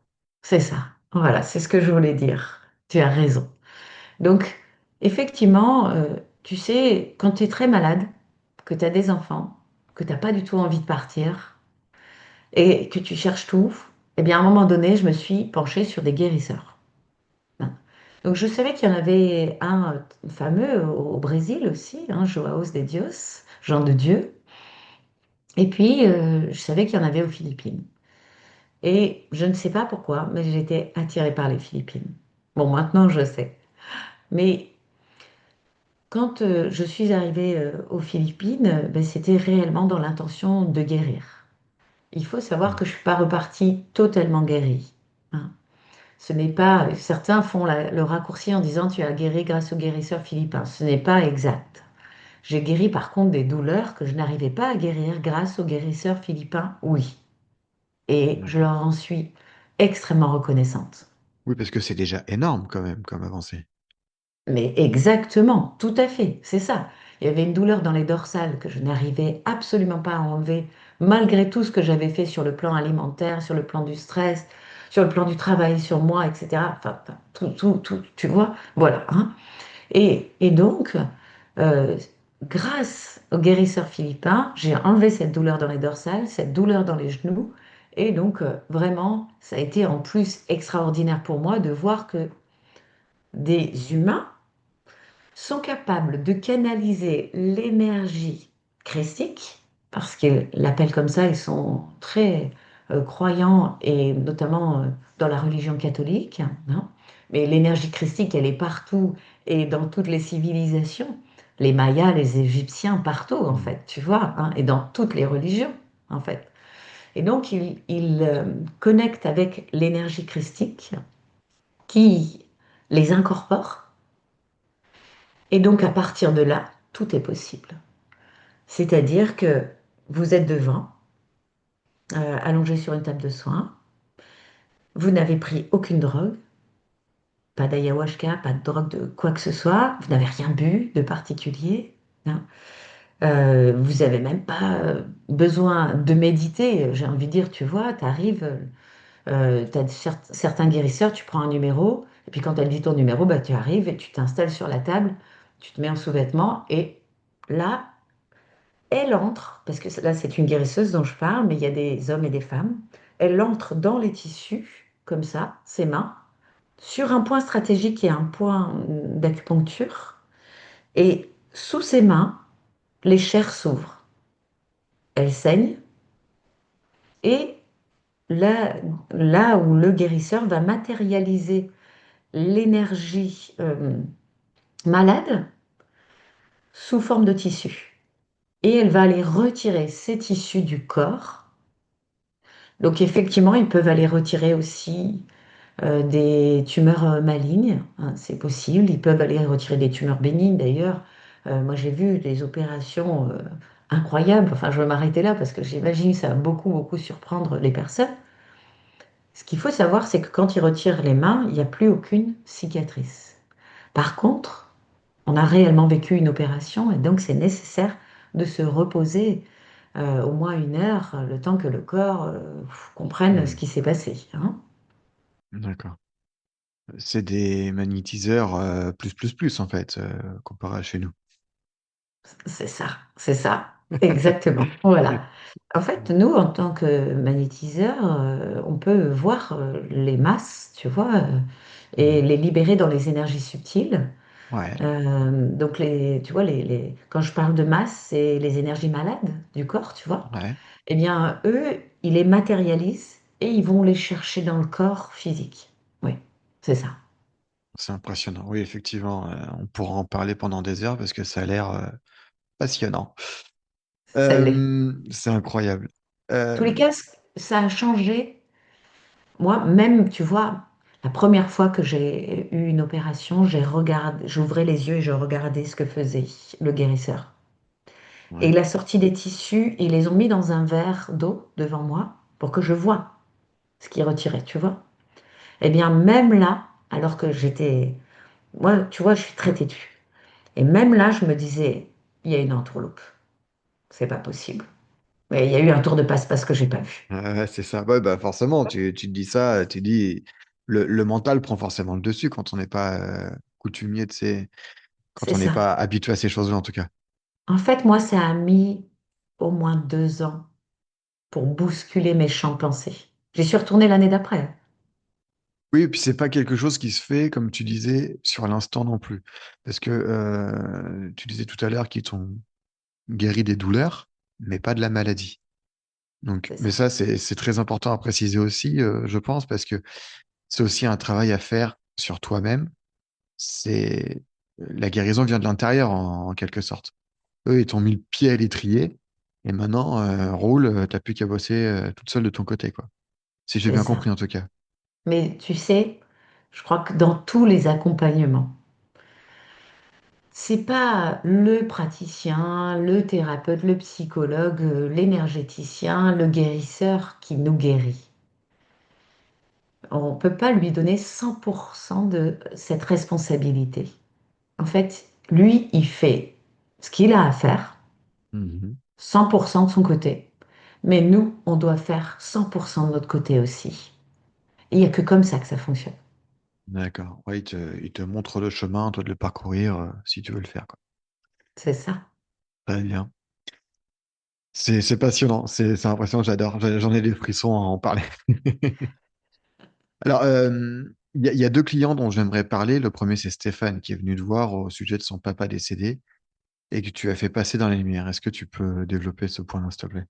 c'est ça. Voilà, c'est ce que je voulais dire. Tu as raison. Donc, effectivement, Tu sais, quand tu es très malade, que tu as des enfants, que tu n'as pas du tout envie de partir et que tu cherches tout, eh bien, à un moment donné, je me suis penchée sur des guérisseurs. Hein. Donc, je savais qu'il y en avait un fameux au Brésil aussi, hein, Joaos de Dios, Jean de Dieu. Et puis, je savais qu'il y en avait aux Philippines. Et je ne sais pas pourquoi, mais j'étais attirée par les Philippines. Bon, maintenant, je sais. Mais quand je suis arrivée aux Philippines, ben, c'était réellement dans l'intention de guérir. Il faut savoir que je ne suis pas repartie totalement guérie. Hein. Ce n'est pas, certains font le raccourci en disant tu as guéri grâce aux guérisseurs philippins. Ce n'est pas exact. J'ai guéri par contre des douleurs que je n'arrivais pas à guérir grâce aux guérisseurs philippins, oui. Et je D'accord. leur en suis extrêmement reconnaissante. Oui, parce que c'est déjà énorme quand même comme avancée. Mais exactement, tout à fait, c'est ça. Il y avait une douleur dans les dorsales que je n'arrivais absolument pas à enlever, malgré tout ce que j'avais fait sur le plan alimentaire, sur le plan du stress, sur le plan du travail sur moi, etc. Enfin, tout, tu vois, voilà. Hein. Et donc, euh, grâce au guérisseur philippin, j'ai enlevé cette douleur dans les dorsales, cette douleur dans les genoux. Et donc, vraiment, ça a été en plus extraordinaire pour moi de voir que des humains sont capables de canaliser l'énergie christique, parce qu'ils l'appellent comme ça, ils sont très croyants, et notamment dans la religion catholique. Hein. Mais l'énergie christique, elle est partout et dans toutes les civilisations. Les Mayas, les Égyptiens, partout, en Mm. fait, tu vois, hein, et dans toutes les religions, en fait. Et donc, ils connectent avec l'énergie christique qui les incorpore. Et donc, à partir de là, tout est possible. C'est-à-dire que vous êtes devant, allongé sur une table de soins, vous n'avez pris aucune drogue, pas d'ayahuasca, pas de drogue de quoi que ce soit, vous n'avez rien bu de particulier. Hein. Vous n'avez même pas besoin de méditer, j'ai envie de dire, tu vois, tu arrives, tu as certains guérisseurs, tu prends un numéro, et puis quand elle dit ton numéro, bah, tu arrives et tu t'installes sur la table, tu te mets en sous-vêtements, et là, elle entre, parce que là c'est une guérisseuse dont je parle, mais il y a des hommes et des femmes. Elle entre dans les tissus, comme ça, ses mains, sur un point stratégique qui est un point d'acupuncture. Et sous ses mains, les chairs s'ouvrent. Elle saigne. Et là, là où le guérisseur va matérialiser l'énergie malade sous forme de tissu. Et elle va aller retirer ces tissus du corps. Donc effectivement, ils peuvent aller retirer aussi des tumeurs malignes, hein, c'est possible. Ils peuvent aller retirer des tumeurs bénignes d'ailleurs. Moi, j'ai vu des opérations incroyables. Enfin, je vais m'arrêter là parce que j'imagine que ça va beaucoup, beaucoup surprendre les personnes. Ce qu'il faut savoir, c'est que quand ils retirent les mains, il n'y a plus aucune cicatrice. Par contre, on a réellement vécu une opération et donc c'est nécessaire de se reposer au moins une heure, le temps que le corps comprenne ce Mm. qui s'est passé. Hein. D'accord. C'est des magnétiseurs plus en fait, comparé à chez nous. C'est ça, exactement. Voilà. En fait, nous, en tant que magnétiseurs, on peut voir les masses, tu vois, et Mm. les libérer dans les énergies subtiles. Ouais, Donc, tu vois, quand je parle de masse, c'est les énergies malades du corps, tu vois. ouais, Eh bien, eux, ils les matérialisent et ils vont les chercher dans le corps physique. Oui, c'est ça. c'est impressionnant. Oui, effectivement, on pourra en parler pendant des heures parce que ça a l'air passionnant. Ça l'est. C'est incroyable. En Euh, tous les cas, ça a changé. Moi, même, tu vois, la première fois que j'ai eu une opération, j'ouvrais les yeux et je regardais ce que faisait le guérisseur. Et ouais. il a sorti des tissus, ils les ont mis dans un verre d'eau devant moi pour que je voie ce qu'il retirait, tu vois. Eh bien, même là, alors que moi, tu vois, je suis très têtue. Et même là, je me disais, il y a une entourloupe. C'est pas possible. Mais il y a eu un tour de passe-passe que j'ai pas vu. Ouais, c'est ça. Ouais, bah forcément, tu te dis ça, tu dis le mental prend forcément le dessus quand on n'est pas coutumier de ces. quand c'est on n'est ça. pas habitué à ces choses-là, en tout cas. En fait, moi, ça a mis au moins 2 ans pour bousculer mes champs de pensée. J'y suis retournée l'année d'après. Oui, et puis c'est pas quelque chose qui se fait, comme tu disais, sur l'instant non plus. Parce que tu disais tout à l'heure qu'ils t'ont guéri des douleurs, mais pas de la maladie. Donc, C'est mais ça, ça, c'est très important à préciser aussi, je pense, parce que c'est aussi un travail à faire sur toi-même. C'est la guérison vient de l'intérieur en quelque sorte. Eux, ils t'ont mis le pied à l'étrier et maintenant roule, t'as plus qu'à bosser toute seule de ton côté, quoi. Si j'ai c'est bien ça. compris en tout cas. Mais tu sais, je crois que dans tous les accompagnements, c'est pas le praticien, le thérapeute, le psychologue, l'énergéticien, le guérisseur qui nous guérit. On ne peut pas lui donner 100% de cette responsabilité. En fait, lui, il fait ce qu'il a à faire, Mhm. 100% de son côté. Mais nous, on doit faire 100% de notre côté aussi. Il n'y a que comme ça que ça fonctionne. D'accord. Ouais, il te montre le chemin, toi de le parcourir si tu veux le faire, quoi. C'est ça. Très bien. C'est passionnant, c'est impressionnant, j'adore. J'en ai des frissons à en parler. Alors, il y a deux clients dont j'aimerais parler. Le premier, c'est Stéphane qui est venu te voir au sujet de son papa décédé et que tu as fait passer dans la lumière. Est-ce que tu peux développer ce point-là, s'il te plaît?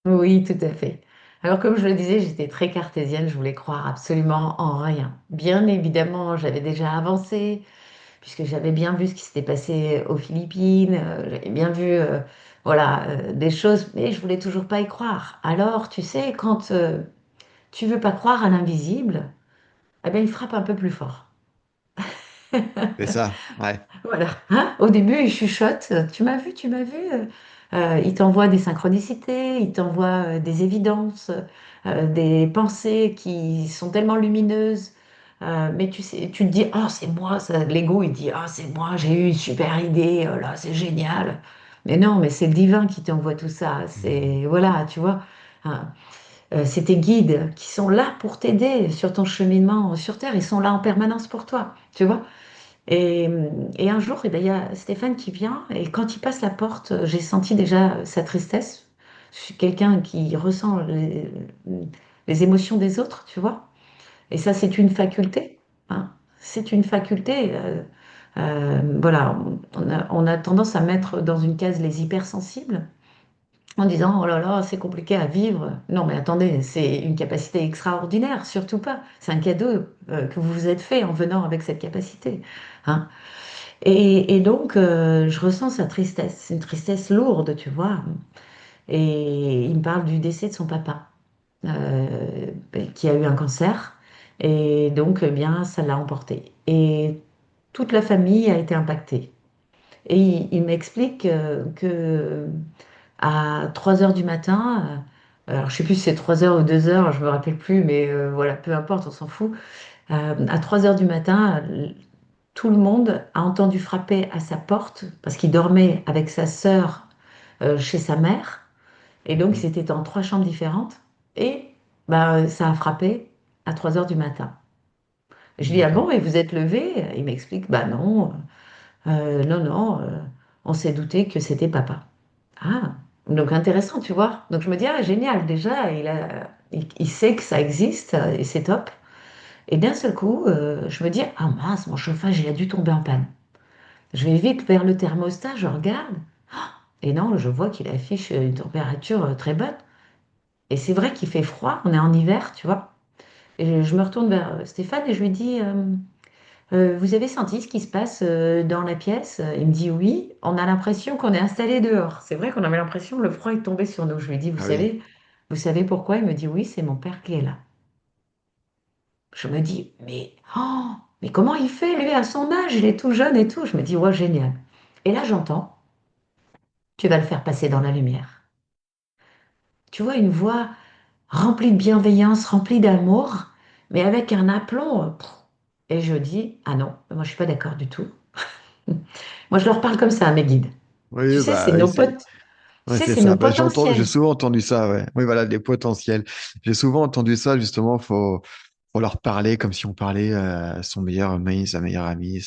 Oui, tout à fait. Alors, comme je le disais, j'étais très cartésienne, je voulais croire absolument en rien. Bien évidemment, j'avais déjà avancé, puisque j'avais bien vu ce qui s'était passé aux Philippines, j'avais bien vu voilà, des choses, mais je voulais toujours pas y croire. Alors, tu sais, quand tu veux pas croire à l'invisible, eh bien, il frappe un peu plus fort. C'est ça, ouais. Voilà. Hein, au début, il chuchote. Tu m'as vu, tu m'as vu. Il t'envoie des synchronicités, il t'envoie des évidences, des pensées qui sont tellement lumineuses. Mais tu sais, tu te dis, oh, c'est moi, ça. L'ego, il dit, ah, c'est moi, j'ai eu une super idée, là, c'est génial. Mais non, mais c'est le divin qui t'envoie tout ça. Mhm. C'est, voilà, tu vois. Hein, c'est tes guides qui sont là pour t'aider sur ton cheminement sur Terre. Ils sont là en permanence pour toi, tu vois. Et, et un jour, eh ben, il y a Stéphane qui vient, et quand il passe la porte, j'ai senti déjà sa tristesse. Je suis quelqu'un qui ressent les émotions des autres, tu vois. Et ça, c'est une faculté, hein. C'est une faculté. Voilà, on a tendance à mettre dans une case les hypersensibles en disant, oh là là, c'est compliqué à vivre. Non, mais attendez, c'est une capacité extraordinaire, surtout pas. C'est un cadeau que vous vous êtes fait en venant avec cette capacité, hein. Et donc, je ressens sa tristesse. C'est une tristesse lourde, tu vois. Et il me parle du décès de son papa, qui a eu un cancer. Et donc, eh bien, ça l'a emporté. Et toute la famille a été impactée. Et il m'explique que à 3 heures du matin, alors je sais plus si c'est 3 heures ou 2 heures, je me rappelle plus, mais voilà, peu importe, on s'en fout. À 3 heures du matin, tout le monde a entendu frapper à sa porte parce qu'il dormait avec sa sœur chez sa mère. Et donc, Mhm. ils étaient en 3 chambres différentes. Et bah, ça a frappé à 3 heures du matin. Je dis, ah D'accord. bon, et vous êtes levé? Il m'explique, bah non, non, non, on s'est douté que c'était papa. Ah, donc intéressant, tu vois. Donc je me dis, ah, génial, déjà, il sait que ça existe et c'est top. Et d'un seul coup, je me dis, ah mince, mon chauffage, il a dû tomber en panne. Je vais vite vers le thermostat, je regarde, et non, je vois qu'il affiche une température très bonne. Et c'est vrai qu'il fait froid, on est en hiver, tu vois. Et je me retourne vers Stéphane et je lui dis, vous avez senti ce qui se passe dans la pièce? Il me dit oui, on a l'impression qu'on est installé dehors. C'est vrai qu'on avait l'impression que le froid est tombé sur nous. Je lui dis, Ah oui. vous savez pourquoi? Il me dit oui, c'est mon père qui est là. Je me dis, mais comment il fait lui à son âge? Il est tout jeune et tout. Je me dis, ouais, génial. Et là, j'entends, tu vas le faire passer dans la lumière. Tu vois, une voix remplie de bienveillance, remplie d'amour, mais avec un aplomb. Et je dis, ah non, moi je suis pas d'accord du tout. Moi je leur parle comme ça à mes guides. Tu Oui, sais, c'est bah oui, nos potes, tu ouais, sais, c'est c'est ça. nos Bah, j'ai potentiels. souvent entendu ça, ouais. Oui, voilà, les potentiels. J'ai souvent entendu ça, justement, faut leur parler comme si on parlait à son meilleur ami, sa meilleure amie.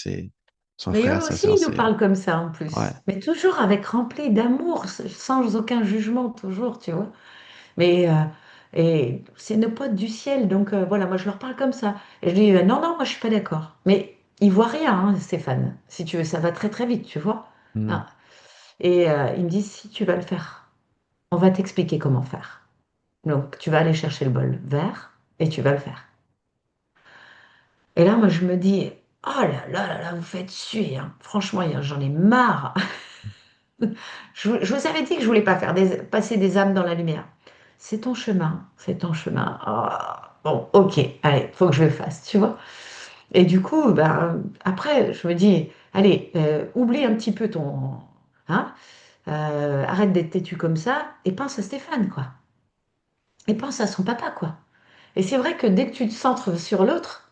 Son Mais eux frère, sa aussi, sœur, ils nous c'est... parlent comme ça en Ouais. plus. Mais toujours avec rempli d'amour, sans aucun jugement, toujours, tu vois. Mais et c'est nos potes du ciel, donc voilà, moi je leur parle comme ça. Et je dis non, non, moi je suis pas d'accord. Mais ils voient rien, hein, Stéphane. Si tu veux, ça va très très vite, tu vois. Hmm. Ah. Et ils me disent si tu vas le faire, on va t'expliquer comment faire. Donc tu vas aller chercher le bol vert et tu vas le faire. Et là, moi je me dis oh là là, vous faites suer, hein. Franchement, j'en ai marre. Je vous avais dit que je voulais pas faire passer des âmes dans la lumière. C'est ton chemin, c'est ton chemin. Ah, bon, ok, allez, faut que je le fasse, tu vois. Et du coup, ben, après, je me dis, allez, oublie un petit peu ton... Hein, arrête d'être têtu comme ça et pense à Stéphane, quoi. Et pense à son papa, quoi. Et c'est vrai que dès que tu te centres sur l'autre,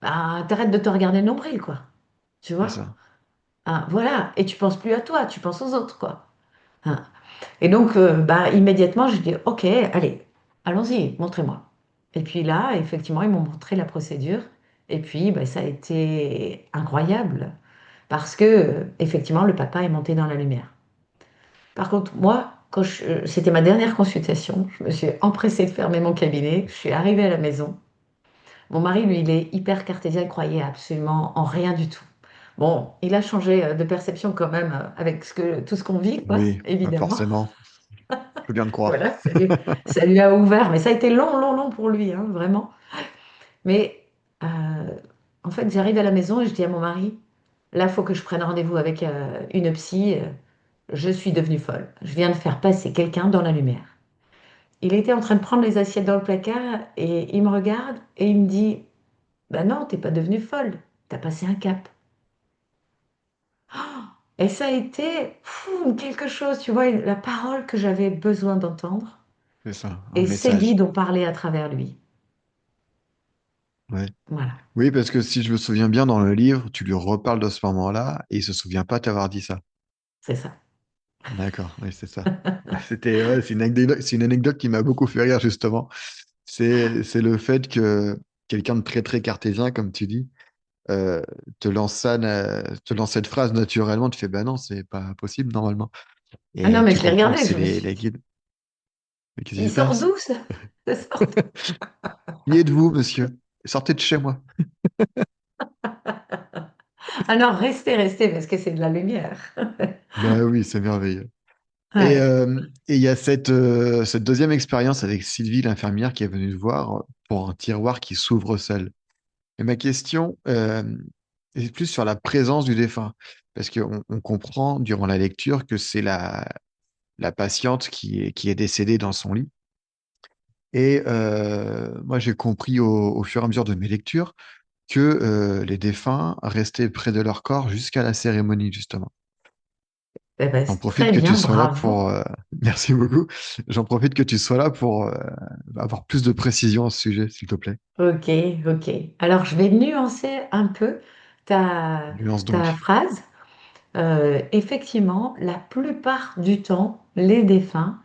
ben, t'arrêtes de te regarder le nombril, quoi. Tu C'est vois? ça. Hein, voilà. Et tu penses plus à toi, tu penses aux autres, quoi. Hein. Et donc, bah, immédiatement, je dis, OK, allez, allons-y, montrez-moi. Et puis là, effectivement, ils m'ont montré la procédure. Et puis, bah, ça a été incroyable parce que, effectivement, le papa est monté dans la lumière. Par contre, moi, c'était ma dernière consultation, je me suis empressée de fermer mon cabinet. Je suis arrivée à la maison. Mon mari, lui, il est hyper cartésien, il croyait absolument en rien du tout. Bon, il a changé de perception quand même avec tout ce qu'on vit, quoi, Oui, bah évidemment. forcément. Je veux bien le croire. Voilà, ça lui a ouvert, mais ça a été long, long, long pour lui, hein, vraiment. Mais euh, en fait, j'arrive à la maison et je dis à mon mari, là, il faut que je prenne rendez-vous avec une psy. Je suis devenue folle. Je viens de faire passer quelqu'un dans la lumière. Il était en train de prendre les assiettes dans le placard et il me regarde et il me dit, bah non, t'es pas devenue folle, t'as passé un cap. Et ça a été quelque chose, tu vois, la parole que j'avais besoin d'entendre C'est ça, un et ces message. guides ont parlé à travers lui. Ouais. Voilà, Oui, parce que si je me souviens bien dans le livre, tu lui reparles de ce moment-là et il se souvient pas t'avoir dit ça. c'est ça. D'accord, oui, c'est ça. C'était, ouais, c'est une anecdote qui m'a beaucoup fait rire, justement. C'est le fait que quelqu'un de très, très cartésien, comme tu dis, euh, te lance cette phrase naturellement, tu fais, bah non, c'est pas possible normalement. Ah non, Et mais tu je l'ai comprends que regardé, c'est je me suis les dit, guides. Mais qu'est-ce qui il se sort passe? d'où ça? Ça sort d'où. Qui êtes-vous, monsieur? Sortez de chez moi. Ah non, restez, restez, parce que c'est de la lumière. Bah oui, c'est merveilleux. Ouais. Et il y a cette deuxième expérience avec Sylvie, l'infirmière, qui est venue te voir pour un tiroir qui s'ouvre seul. Et ma question est plus sur la présence du défunt, parce qu'on on comprend durant la lecture que c'est la patiente qui est décédée dans son lit. Et moi, j'ai compris au fur et à mesure de mes lectures que les défunts restaient près de leur corps jusqu'à la cérémonie, justement. Eh ben, J'en c'est profite très que tu bien, sois là bravo. pour... merci beaucoup. J'en profite que tu sois là pour avoir plus de précision à ce sujet, s'il te plaît. Ok, ok. Alors, je vais nuancer un peu ta, Nuance ta donc. phrase. Effectivement, la plupart du temps, les défunts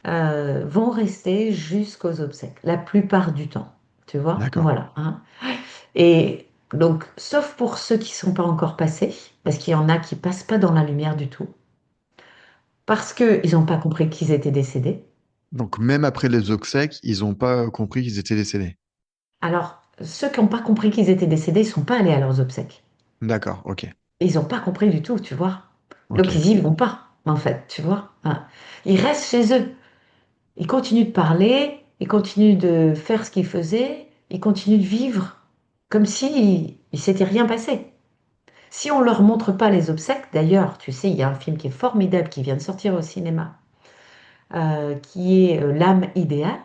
vont rester jusqu'aux obsèques. La plupart du temps. Tu vois? D'accord. Voilà, hein. Et donc, sauf pour ceux qui ne sont pas encore passés, parce qu'il y en a qui passent pas dans la lumière du tout, parce qu'ils n'ont pas compris qu'ils étaient décédés. Donc même après les obsèques, ils n'ont pas compris qu'ils étaient décédés. Alors, ceux qui n'ont pas compris qu'ils étaient décédés, ils ne sont pas allés à leurs obsèques. D'accord, ok. Et ils n'ont pas compris du tout, tu vois. Ok. Donc, ils y vont pas, en fait, tu vois. Hein. Ils restent chez eux. Ils continuent de parler, ils continuent de faire ce qu'ils faisaient, ils continuent de vivre comme si il s'était rien passé. Si on leur montre pas les obsèques, d'ailleurs, tu sais, il y a un film qui est formidable qui vient de sortir au cinéma, qui est L'âme idéale.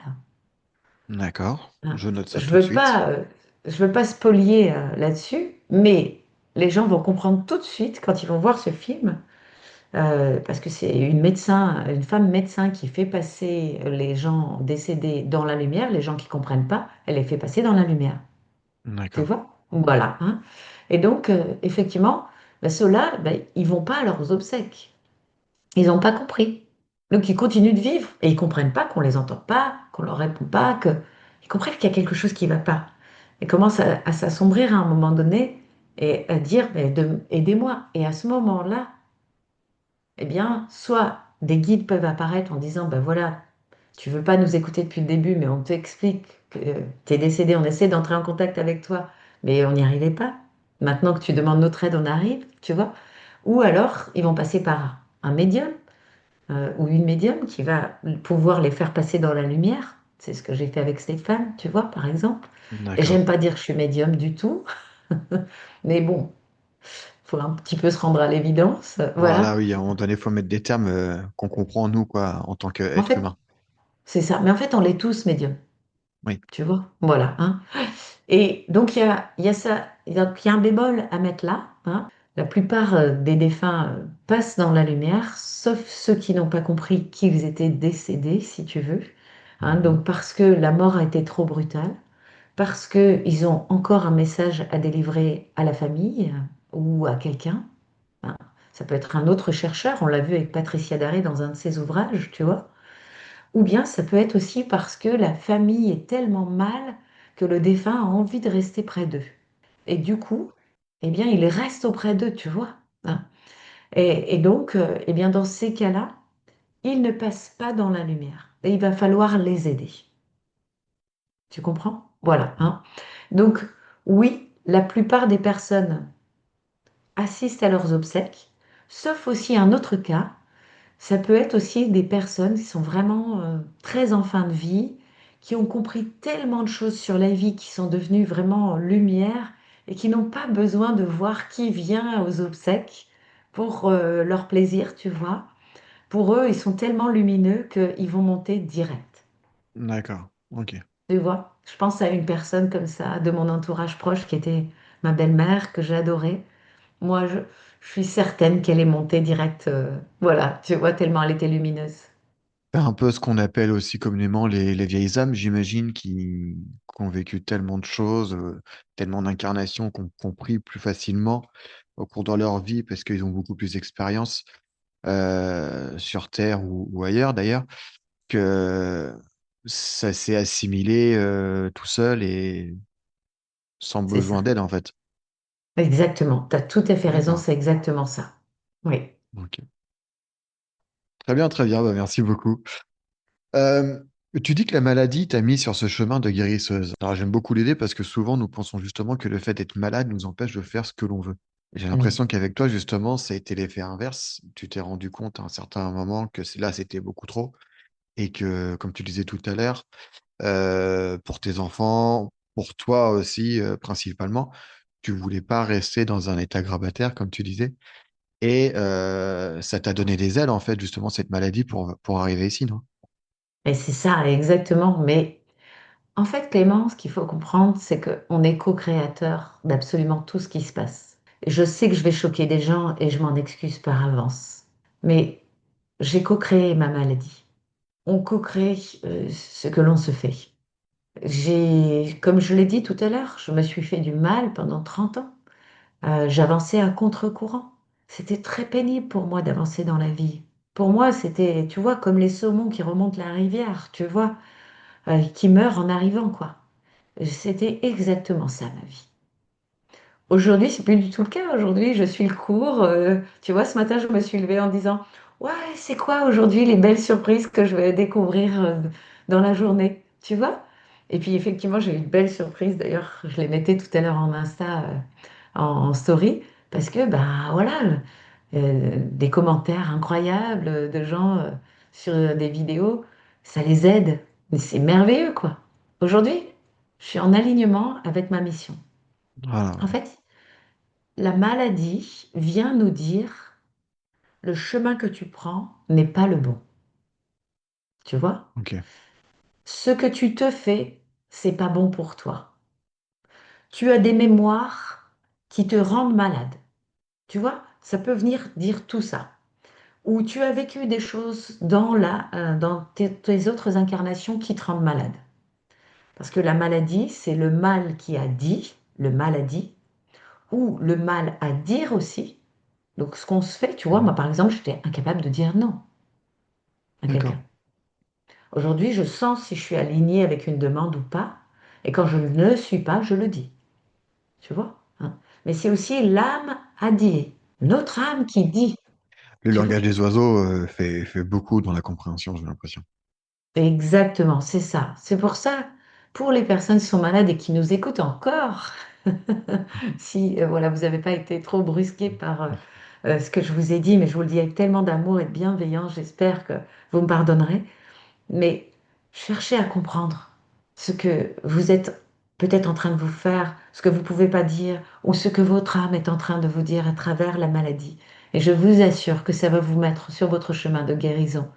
D'accord. Hein. Je note ça Je tout de veux suite. pas, euh, je veux pas spolier là-dessus, mais les gens vont comprendre tout de suite quand ils vont voir ce film, parce que c'est une médecin, une femme médecin qui fait passer les gens décédés dans la lumière, les gens qui comprennent pas, elle les fait passer dans la lumière. Tu D'accord. vois? Voilà. Hein. Et donc, effectivement, ben, ceux-là, ben, ils vont pas à leurs obsèques. Ils n'ont pas compris. Donc, ils continuent de vivre et ils comprennent pas qu'on les entend pas, qu'on leur répond pas. Ils comprennent qu'il y a quelque chose qui va pas. Et commence à s'assombrir à un moment donné. et à dire, mais aidez-moi. Et à ce moment-là, eh bien, soit des guides peuvent apparaître en disant, ben voilà, tu veux pas nous écouter depuis le début, mais on t'explique que tu es décédé, on essaie d'entrer en contact avec toi, mais on n'y arrivait pas. Maintenant que tu demandes notre aide, on arrive, tu vois. Ou alors, ils vont passer par un médium ou une médium qui va pouvoir les faire passer dans la lumière. C'est ce que j'ai fait avec Stéphane, tu vois, par exemple. Et D'accord. j'aime pas dire que je suis médium du tout, mais bon, faut un petit peu se rendre à l'évidence. Voilà, Voilà. oui, à un moment donné, il faut mettre des termes qu'on comprend, nous, quoi, en tant En qu'être fait, humain. c'est ça. Mais en fait, on l'est tous médiums, Oui. tu vois. Voilà, hein. Et donc, il y a ça, donc, il y a un bémol à mettre là, hein. La plupart des défunts passent dans la lumière, sauf ceux qui n'ont pas compris qu'ils étaient décédés, si tu veux, hein. Mhm. Donc, parce que la mort a été trop brutale, parce qu'ils ont encore un message à délivrer à la famille ou à quelqu'un, hein. Ça peut être un autre chercheur, on l'a vu avec Patricia Daré dans un de ses ouvrages, tu vois. Ou bien ça peut être aussi parce que la famille est tellement mal que le défunt a envie de rester près d'eux. Et du coup, eh bien, il reste auprès d'eux, tu vois, hein. Et donc, eh bien, dans ces cas-là, ils ne passent pas dans la lumière. Et il va falloir les aider. Tu comprends? Voilà, hein. Donc, oui, la plupart des personnes assistent à leurs obsèques, sauf aussi un autre cas. Ça peut être aussi des personnes qui sont vraiment très en fin de vie, qui ont compris tellement de choses sur la vie, qui sont devenues vraiment lumière et qui n'ont pas besoin de voir qui vient aux obsèques pour leur plaisir, tu vois. Pour eux, ils sont tellement lumineux qu'ils vont monter direct. D'accord. Ok. Tu vois, je pense à une personne comme ça, de mon entourage proche, qui était ma belle-mère, que j'adorais. Moi, je suis certaine qu'elle est montée direct. Voilà, tu vois, tellement elle était lumineuse. C'est un peu ce qu'on appelle aussi communément les vieilles âmes, j'imagine, qui ont vécu tellement de choses, tellement d'incarnations, qui ont compris plus facilement au cours de leur vie parce qu'ils ont beaucoup plus d'expérience sur Terre ou ailleurs d'ailleurs, que ça s'est assimilé tout seul et sans C'est besoin ça. d'aide en fait. Exactement. Tu as tout à fait raison, D'accord. c'est exactement ça. Oui. Ok. Très bien, très bien. Bah, merci beaucoup. Euh, Tu dis que la maladie t'a mis sur ce chemin de guérisseuse. Alors j'aime beaucoup l'idée parce que souvent nous pensons justement que le fait d'être malade nous empêche de faire ce que l'on veut. J'ai Mm. l'impression qu'avec toi justement ça a été l'effet inverse. Tu t'es rendu compte à un certain moment que là c'était beaucoup trop et que comme tu disais tout à l'heure, pour tes enfants, pour toi aussi principalement, tu voulais pas rester dans un état grabataire comme tu disais et ça t'a donné des ailes en fait justement cette maladie pour arriver ici, non? Et c'est ça, exactement. Mais en fait, Clément, ce qu'il faut comprendre, c'est qu'on est co-créateur d'absolument tout ce qui se passe. Et je sais que je vais choquer des gens et je m'en excuse par avance. Mais j'ai co-créé ma maladie. On co-crée ce que l'on se fait. Comme je l'ai dit tout à l'heure, je me suis fait du mal pendant 30 ans. J'avançais à contre-courant. C'était très pénible pour moi d'avancer dans la vie. Pour moi, c'était, tu vois, comme les saumons qui remontent la rivière, tu vois, qui meurent en arrivant, quoi. C'était exactement ça, ma vie. Aujourd'hui, c'est plus du tout le cas. Aujourd'hui, je suis le cours. Tu vois, ce matin, je me suis levée en disant, ouais, c'est quoi aujourd'hui les belles surprises que je vais découvrir dans la journée, tu vois? Et puis, effectivement, j'ai eu une belle surprise. D'ailleurs, je les mettais tout à l'heure en Insta, en story, parce que, ben voilà, des commentaires incroyables de gens sur des vidéos, ça les aide. Mais c'est merveilleux, quoi. Aujourd'hui, je suis en alignement avec ma mission. Voilà, En ouais. fait, la maladie vient nous dire le chemin que tu prends n'est pas le bon. Tu vois? Ok. Ce que tu te fais, c'est pas bon pour toi. Tu as des mémoires qui te rendent malade. Tu vois? Ça peut venir dire tout ça. Ou tu as vécu des choses dans tes autres incarnations qui te rendent malade. Parce que la maladie, c'est le mal qui a dit, le mal a dit, ou le mal à dire aussi. Donc ce qu'on se fait, tu vois, Mhm. moi par exemple, j'étais incapable de dire non à D'accord. quelqu'un. Aujourd'hui, je sens si je suis alignée avec une demande ou pas. Et quand je ne le suis pas, je le dis. Tu vois, hein. mais c'est aussi l'âme à dire, notre âme qui dit, Le tu vois? langage des oiseaux fait beaucoup dans la compréhension, j'ai l'impression. Exactement, c'est ça. C'est pour ça, pour les personnes qui sont malades et qui nous écoutent encore, si voilà, vous n'avez pas été trop brusqué par ce que je vous ai dit, mais je vous le dis avec tellement d'amour et de bienveillance, j'espère que vous me pardonnerez. Mais cherchez à comprendre ce que vous êtes peut-être en train de vous faire, ce que vous ne pouvez pas dire, ou ce que votre âme est en train de vous dire à travers la maladie. Et je vous assure que ça va vous mettre sur votre chemin de guérison.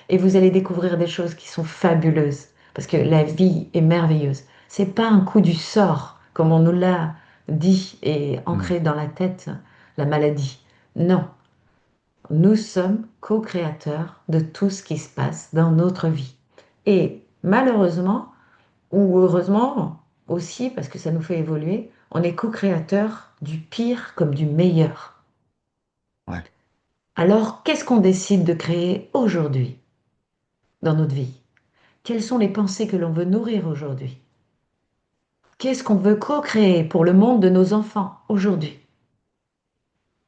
Et vous allez découvrir des choses qui sont fabuleuses, parce que la vie est merveilleuse. C'est pas un coup du sort, comme on nous l'a dit et Hmm. ancré dans la tête, la maladie. Non, nous sommes co-créateurs de tout ce qui se passe dans notre vie. Et malheureusement, ou heureusement aussi, parce que ça nous fait évoluer, on est co-créateurs du pire comme du meilleur. Ouais. Alors, qu'est-ce qu'on décide de créer aujourd'hui dans notre vie? Quelles sont les pensées que l'on veut nourrir aujourd'hui? Qu'est-ce qu'on veut co-créer pour le monde de nos enfants aujourd'hui?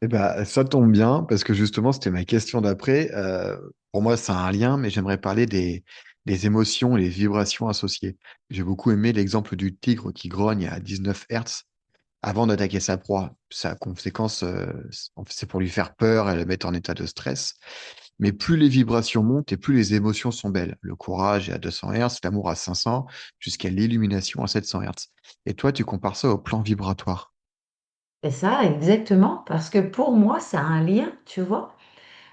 Eh ben, ça tombe bien parce que justement, c'était ma question d'après. Pour moi, ça a un lien, mais j'aimerais parler des émotions et les vibrations associées. J'ai beaucoup aimé l'exemple du tigre qui grogne à 19 Hertz avant d'attaquer sa proie. Sa conséquence, c'est pour lui faire peur et le mettre en état de stress. Mais plus les vibrations montent et plus les émotions sont belles. Le courage est à 200 Hertz, l'amour à 500, jusqu'à l'illumination à 700 Hertz. Et toi, tu compares ça au plan vibratoire. C'est ça, exactement, parce que pour moi, ça a un lien, tu vois.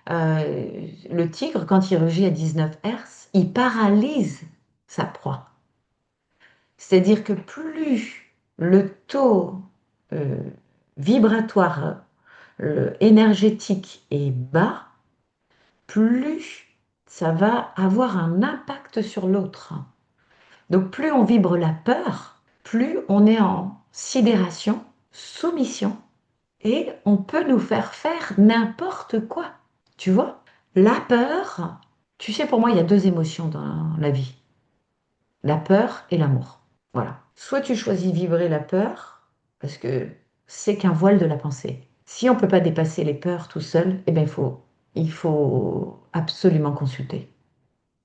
Le tigre, quand il rugit à 19 Hz, il paralyse sa proie. C'est-à-dire que plus le taux euh, vibratoire, énergétique est bas, plus ça va avoir un impact sur l'autre. Donc plus on vibre la peur, plus on est en sidération, soumission, et on peut nous faire n'importe quoi. Tu vois? La peur, tu sais, pour moi, il y a deux émotions dans la vie, la peur et l'amour. Voilà. Soit tu choisis vibrer la peur, parce que c'est qu'un voile de la pensée. Si on ne peut pas dépasser les peurs tout seul, eh bien, il faut absolument consulter.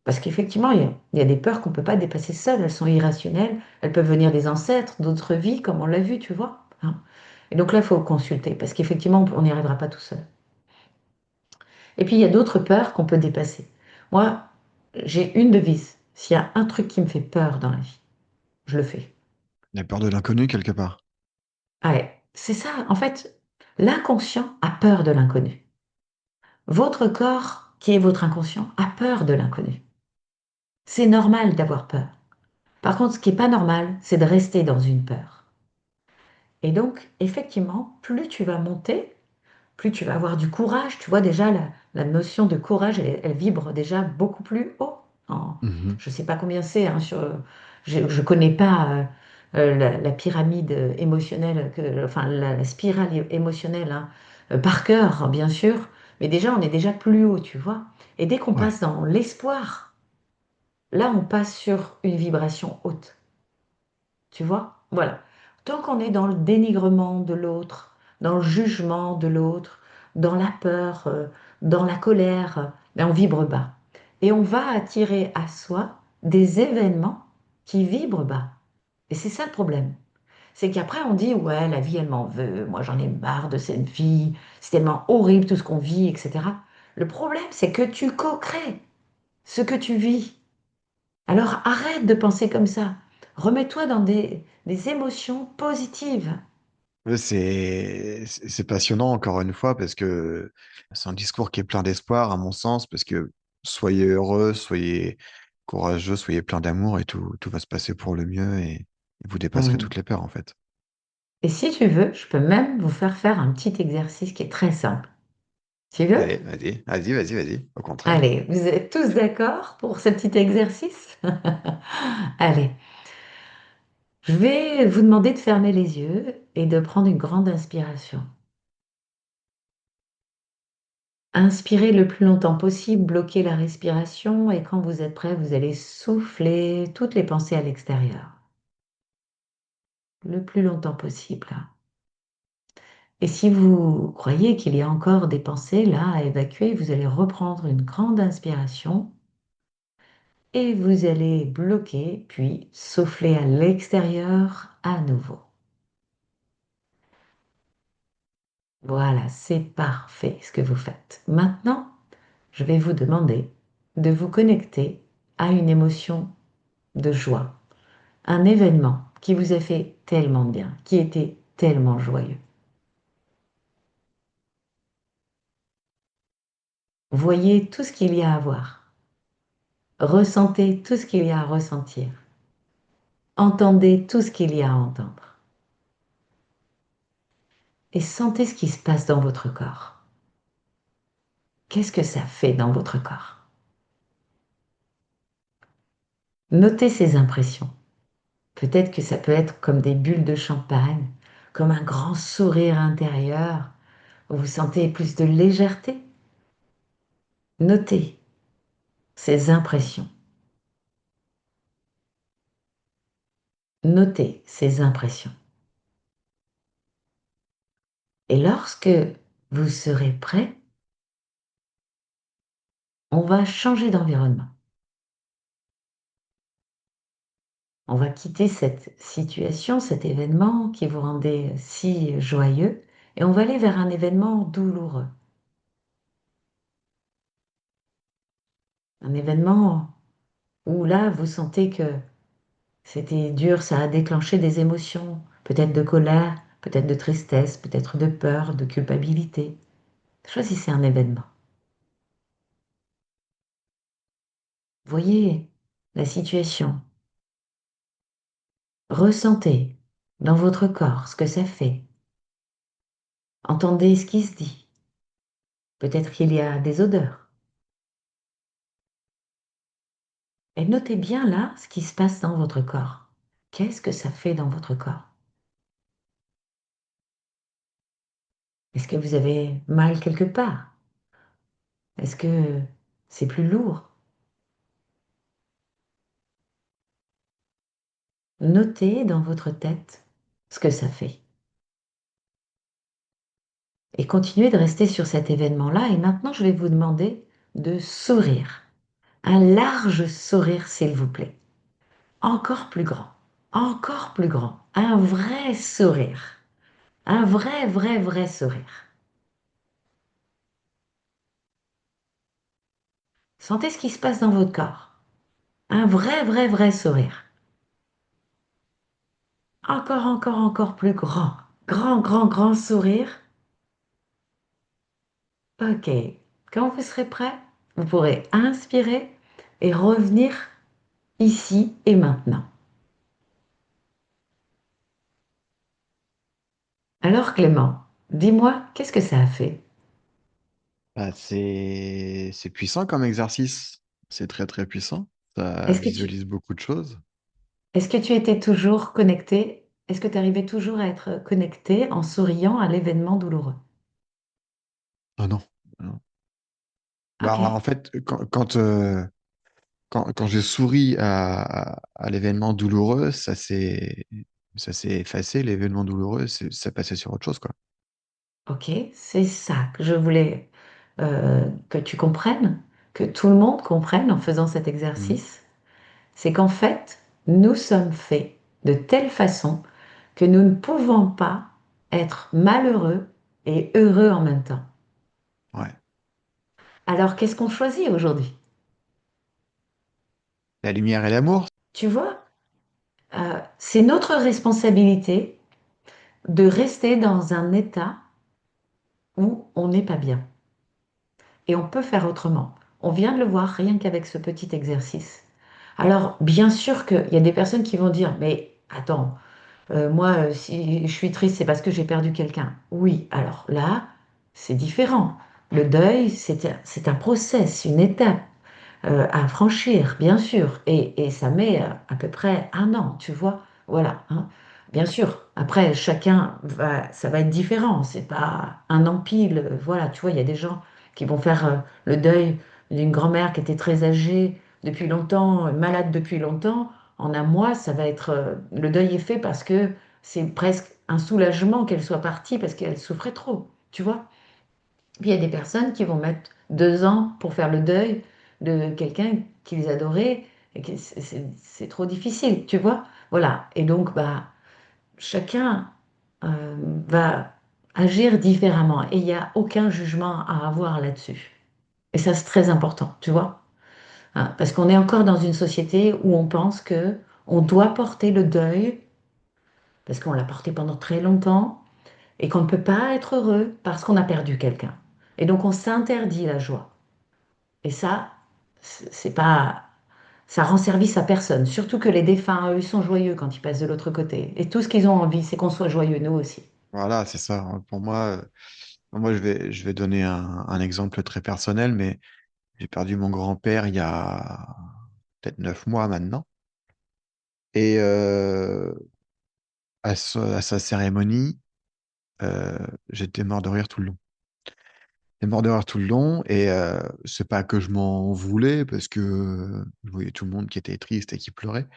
Parce qu'effectivement, il y a des peurs qu'on ne peut pas dépasser seul, elles sont irrationnelles, elles peuvent venir des ancêtres, d'autres vies, comme on l'a vu, tu vois. Hein. Et donc là, il faut consulter, parce qu'effectivement, on n'y arrivera pas tout seul. Et puis, il y a d'autres peurs qu'on peut dépasser. Moi, j'ai une devise. S'il y a un truc qui me fait peur dans la vie, je le fais. La peur de l'inconnu, quelque part. Ouais, c'est ça. En fait, l'inconscient a peur de l'inconnu. Votre corps, qui est votre inconscient, a peur de l'inconnu. C'est normal d'avoir peur. Par contre, ce qui n'est pas normal, c'est de rester dans une peur. Et donc, effectivement, plus tu vas monter, plus tu vas avoir du courage. Tu vois déjà, la notion de courage, elle vibre déjà beaucoup plus haut. Mhm. Je ne sais pas combien c'est, hein, je ne connais pas la pyramide émotionnelle, enfin la spirale émotionnelle hein, par cœur, bien sûr, mais déjà, on est déjà plus haut, tu vois. Et dès qu'on Ouais. passe dans l'espoir, là, on passe sur une vibration haute. Tu vois? Voilà. Tant qu'on est dans le dénigrement de l'autre, dans le jugement de l'autre, dans la peur, dans la colère, ben on vibre bas. Et on va attirer à soi des événements qui vibrent bas. Et c'est ça le problème. C'est qu'après on dit, ouais, la vie, elle m'en veut, moi j'en ai marre de cette vie, c'est tellement horrible tout ce qu'on vit, etc. Le problème, c'est que tu co-crées ce que tu vis. Alors arrête de penser comme ça. Remets-toi dans des émotions positives. Ouais, c'est passionnant, encore une fois, parce que c'est un discours qui est plein d'espoir, à mon sens, parce que soyez heureux, soyez courageux, soyez plein d'amour et tout va se passer pour le mieux et vous dépasserez Hmm. toutes les peurs, en fait. Et si tu veux, je peux même vous faire faire un petit exercice qui est très simple. Tu veux? Allez, vas-y, au contraire. Allez, vous êtes tous d'accord pour ce petit exercice? Allez, je vais vous demander de fermer les yeux et de prendre une grande inspiration. Inspirez le plus longtemps possible, bloquez la respiration et quand vous êtes prêt, vous allez souffler toutes les pensées à l'extérieur. Le plus longtemps possible. Et si vous croyez qu'il y a encore des pensées là à évacuer, vous allez reprendre une grande inspiration et vous allez bloquer, puis souffler à l'extérieur à nouveau. Voilà, c'est parfait ce que vous faites. Maintenant, je vais vous demander de vous connecter à une émotion de joie, un événement qui vous a fait tellement de bien, qui était tellement joyeux. Voyez tout ce qu'il y a à voir, ressentez tout ce qu'il y a à ressentir, entendez tout ce qu'il y a à entendre et sentez ce qui se passe dans votre corps. Qu'est-ce que ça fait dans votre corps? Notez ces impressions. Peut-être que ça peut être comme des bulles de champagne, comme un grand sourire intérieur, où vous sentez plus de légèreté. Notez ces impressions. Notez ces impressions. Et lorsque vous serez prêt, on va changer d'environnement. On va quitter cette situation, cet événement qui vous rendait si joyeux, et on va aller vers un événement douloureux. Un événement où là, vous sentez que c'était dur, ça a déclenché des émotions, peut-être de colère, peut-être de tristesse, peut-être de peur, de culpabilité. Choisissez un événement. Voyez la situation. Ressentez dans votre corps ce que ça fait. Entendez ce qui se dit. Peut-être qu'il y a des odeurs. Et notez bien là ce qui se passe dans votre corps. Qu'est-ce que ça fait dans votre corps? Est-ce que vous avez mal quelque part? Est-ce que c'est plus lourd? Notez dans votre tête ce que ça fait. Et continuez de rester sur cet événement-là. Et maintenant, je vais vous demander de sourire. Un large sourire, s'il vous plaît. Encore plus grand. Encore plus grand. Un vrai sourire. Un vrai, vrai, vrai sourire. Sentez ce qui se passe dans votre corps. Un vrai, vrai, vrai sourire. Encore, encore, encore plus grand. Grand, grand, grand sourire. Ok. Quand vous serez prêt, vous pourrez inspirer et revenir ici et maintenant. Alors Clément, dis-moi, qu'est-ce que ça a fait? Bah, c'est puissant comme exercice. C'est très très puissant. Ça Est-ce que tu, visualise beaucoup de choses. est-ce que tu étais toujours connecté? Est-ce que tu arrivais toujours à être connecté en souriant à l'événement douloureux? Ah non. Non. Bah, Ok, en fait, quand je souris à l'événement douloureux, ça s'est effacé. L'événement douloureux, ça passait sur autre chose, quoi. ok, c'est ça que je voulais que tu comprennes, que tout le monde comprenne en faisant cet Mhm. exercice. C'est qu'en fait, nous sommes faits de telle façon que nous ne pouvons pas être malheureux et heureux en même temps. Ouais. Alors, qu'est-ce qu'on choisit aujourd'hui? La lumière et l'amour. Tu vois, c'est notre responsabilité de rester dans un état où on n'est pas bien. Et on peut faire autrement. On vient de le voir rien qu'avec ce petit exercice. Alors, bien sûr qu'il y a des personnes qui vont dire, mais attends, moi, si je suis triste, c'est parce que j'ai perdu quelqu'un. Oui, alors là, c'est différent. Le deuil, c'est un process, une étape à franchir, bien sûr. Et ça met à peu près un an, tu vois. Voilà, hein. Bien sûr. Après, ça va être différent. C'est pas un empile. Voilà, tu vois, il y a des gens qui vont faire le deuil d'une grand-mère qui était très âgée depuis longtemps, malade depuis longtemps. En un mois, ça va être, le deuil est fait parce que c'est presque un soulagement qu'elle soit partie parce qu'elle souffrait trop, tu vois. Puis il y a des personnes qui vont mettre 2 ans pour faire le deuil de quelqu'un qu'ils adoraient et que c'est trop difficile, tu vois. Voilà. Et donc, bah, chacun va agir différemment et il n'y a aucun jugement à avoir là-dessus. Et ça, c'est très important, tu vois. Hein, parce qu'on est encore dans une société où on pense que on doit porter le deuil parce qu'on l'a porté pendant très longtemps et qu'on ne peut pas être heureux parce qu'on a perdu quelqu'un. Et donc on s'interdit la joie. Et ça, c'est pas, ça rend service à personne. Surtout que les défunts, eux, sont joyeux quand ils passent de l'autre côté. Et tout ce qu'ils ont envie, c'est qu'on soit joyeux, nous aussi. Voilà, c'est ça. Pour moi, je vais donner un exemple très personnel, mais j'ai perdu mon grand-père il y a peut-être 9 mois maintenant. Et à sa cérémonie, euh, j'étais mort de rire tout le long. J'étais mort de rire tout le long, et c'est pas que je m'en voulais, parce que je voyais tout le monde qui était triste et qui pleurait.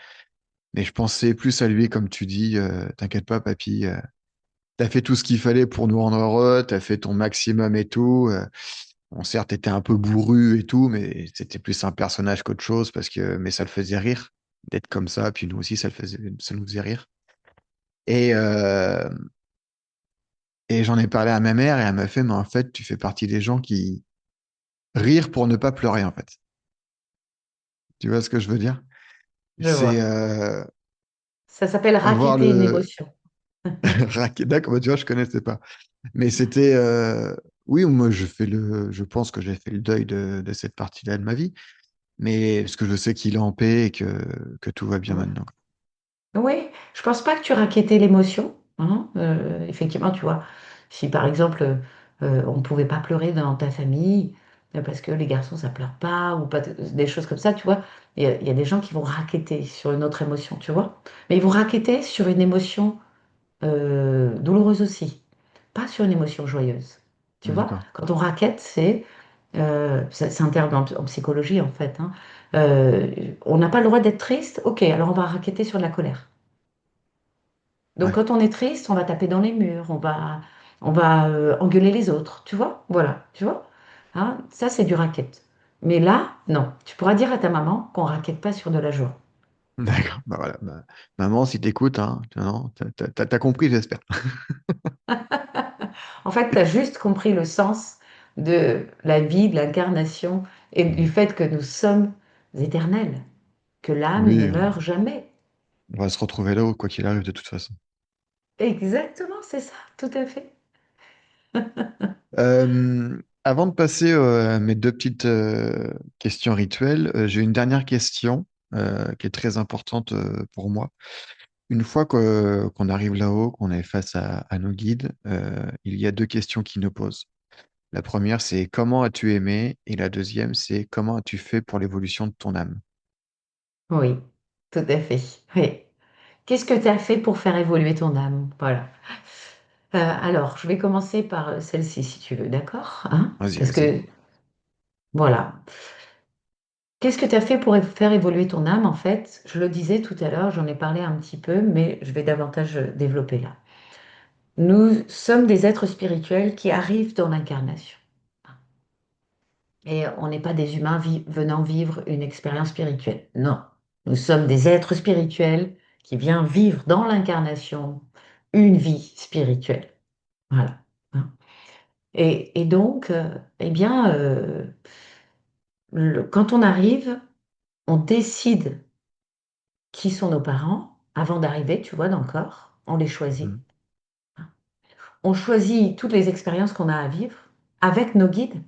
Mais je pensais plus à lui, comme tu dis, t'inquiète pas, papy, t'as fait tout ce qu'il fallait pour nous rendre heureux, t'as fait ton maximum et tout. Bon, certes, t'étais un peu bourru et tout, mais c'était plus un personnage qu'autre chose, mais ça le faisait rire d'être comme ça, puis nous aussi, ça nous faisait rire. Et, euh, et j'en ai parlé à ma mère, et elle m'a fait, mais en fait, tu fais partie des gens qui rire pour ne pas pleurer, en fait. Tu vois ce que je veux dire? Je C'est vois. Ça s'appelle avoir racketter une le... émotion. D'accord, bah, tu vois, je connaissais pas. Mais c'était... Oui, moi, je pense que j'ai fait le deuil de cette partie-là de ma vie, mais parce que je sais qu'il est en paix et que tout va bien Ouais. maintenant. Oui, je pense pas que tu rackettais l'émotion. Hein. Effectivement, tu vois, si par exemple on ne pouvait pas pleurer dans ta famille parce que les garçons ça pleure pas ou pas des choses comme ça, tu vois, il y a des gens qui vont racketter sur une autre émotion, tu vois, mais ils vont racketter sur une émotion douloureuse aussi, pas sur une émotion joyeuse. Tu vois, D'accord. quand on rackette, c'est un terme en psychologie en fait. Hein. On n'a pas le droit d'être triste, ok, alors on va racketter sur de la colère. Donc Ouais. quand on est triste, on va taper dans les murs, on va engueuler les autres, tu vois? Voilà, tu vois? Hein, ça, c'est du racket. Mais là, non. Tu pourras dire à ta maman qu'on raquette pas sur de la joie. D'accord. Bah voilà. Maman, si t'écoutes, hein, non, t'as compris, j'espère. En fait, tu as juste compris le sens de la vie, de l'incarnation et du fait que nous sommes éternels, que l'âme ne Oui, meurt jamais. on va se retrouver là-haut, quoi qu'il arrive, de toute façon. Exactement, c'est ça, tout à fait. Avant de passer à mes deux petites questions rituelles, j'ai une dernière question qui est très importante pour moi. Une fois qu'on arrive là-haut, qu'on est face à nos guides, il y a deux questions qui nous posent. La première, c'est comment as-tu aimé? Et la deuxième, c'est comment as-tu fait pour l'évolution de ton âme? Oui, tout à fait. Oui. Qu'est-ce que tu as fait pour faire évoluer ton âme? Voilà. Alors, je vais commencer par celle-ci, si tu veux, d'accord? Hein. Vas-y, Parce vas-y. que, voilà. Qu'est-ce que tu as fait pour faire évoluer ton âme, en fait? Je le disais tout à l'heure, j'en ai parlé un petit peu, mais je vais davantage développer là. Nous sommes des êtres spirituels qui arrivent dans l'incarnation. Et on n'est pas des humains venant vivre une expérience spirituelle. Non. Nous sommes des êtres spirituels qui viennent vivre dans l'incarnation une vie spirituelle. Voilà. Hein. Et donc, eh bien, quand on arrive, on décide qui sont nos parents avant d'arriver, tu vois, dans le corps. On les choisit. Mhm. On choisit toutes les expériences qu'on a à vivre avec nos guides.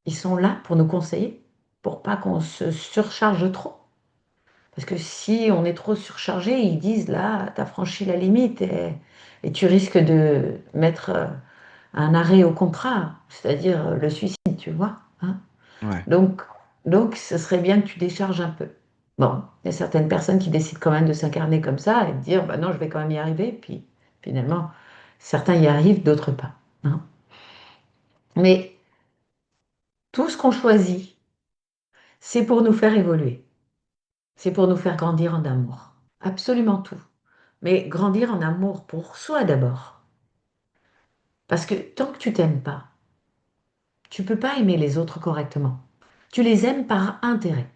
Ils sont là pour nous conseiller, pour pas qu'on se surcharge trop. Parce que si on est trop surchargé, ils disent là, tu as franchi la limite et tu risques de mettre un arrêt au contrat, c'est-à-dire le suicide, tu vois. Hein. Ouais. Donc, donc, ce serait bien que tu décharges un peu. Bon, il y a certaines personnes qui décident quand même de s'incarner comme ça et de dire, bah non, je vais quand même y arriver. Puis finalement, certains y arrivent, d'autres pas. Hein. Mais tout ce qu'on choisit, c'est pour nous faire évoluer. C'est pour nous faire grandir en amour. Absolument tout. Mais grandir en amour pour soi d'abord. Parce que tant que tu t'aimes pas, tu peux pas aimer les autres correctement. Tu les aimes par intérêt.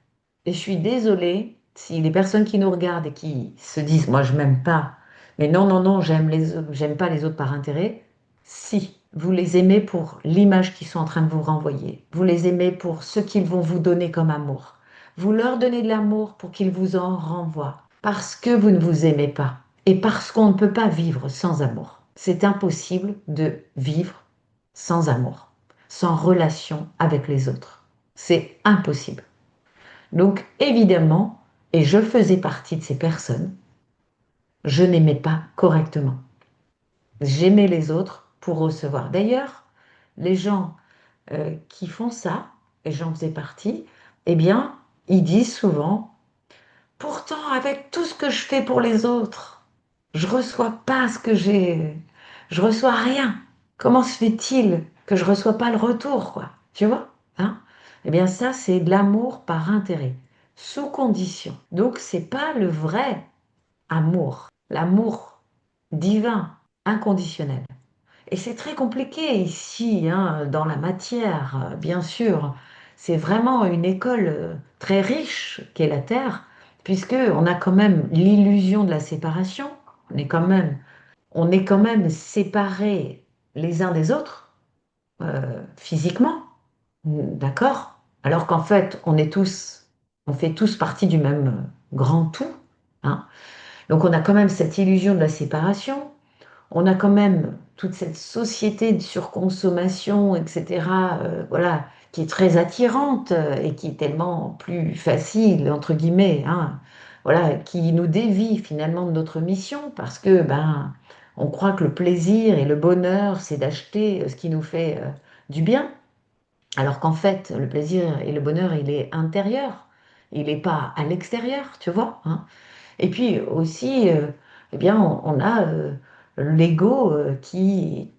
Et je suis désolée si les personnes qui nous regardent et qui se disent, moi je m'aime pas, mais non, non, non, j'aime pas les autres par intérêt. Si vous les aimez pour l'image qu'ils sont en train de vous renvoyer, vous les aimez pour ce qu'ils vont vous donner comme amour. Vous leur donnez de l'amour pour qu'ils vous en renvoient. Parce que vous ne vous aimez pas. Et parce qu'on ne peut pas vivre sans amour. C'est impossible de vivre sans amour, sans relation avec les autres. C'est impossible. Donc évidemment, et je faisais partie de ces personnes, je n'aimais pas correctement. J'aimais les autres pour recevoir. D'ailleurs, les gens qui font ça, et j'en faisais partie, eh bien, ils disent souvent, pourtant, avec tout ce que je fais pour les autres, je reçois pas ce que j'ai, je reçois rien. Comment se fait-il que je reçois pas le retour, quoi? Tu vois, hein? Eh bien, ça, c'est de l'amour par intérêt, sous condition. Donc, c'est pas le vrai amour, l'amour divin, inconditionnel. Et c'est très compliqué ici, hein, dans la matière, bien sûr. C'est vraiment une école très riche qu'est la Terre, puisque on a quand même l'illusion de la séparation. On est quand même, on est quand même séparés les uns des autres, physiquement, d'accord? Alors qu'en fait, on fait tous partie du même grand tout, hein. Donc on a quand même cette illusion de la séparation. On a quand même toute cette société de surconsommation, etc., voilà, qui est très attirante et qui est tellement plus facile, entre guillemets, hein, voilà, qui nous dévie finalement de notre mission parce que ben, on croit que le plaisir et le bonheur, c'est d'acheter ce qui nous fait du bien, alors qu'en fait, le plaisir et le bonheur, il est intérieur, il n'est pas à l'extérieur, tu vois, hein. Et puis aussi, eh bien, on a l'ego qui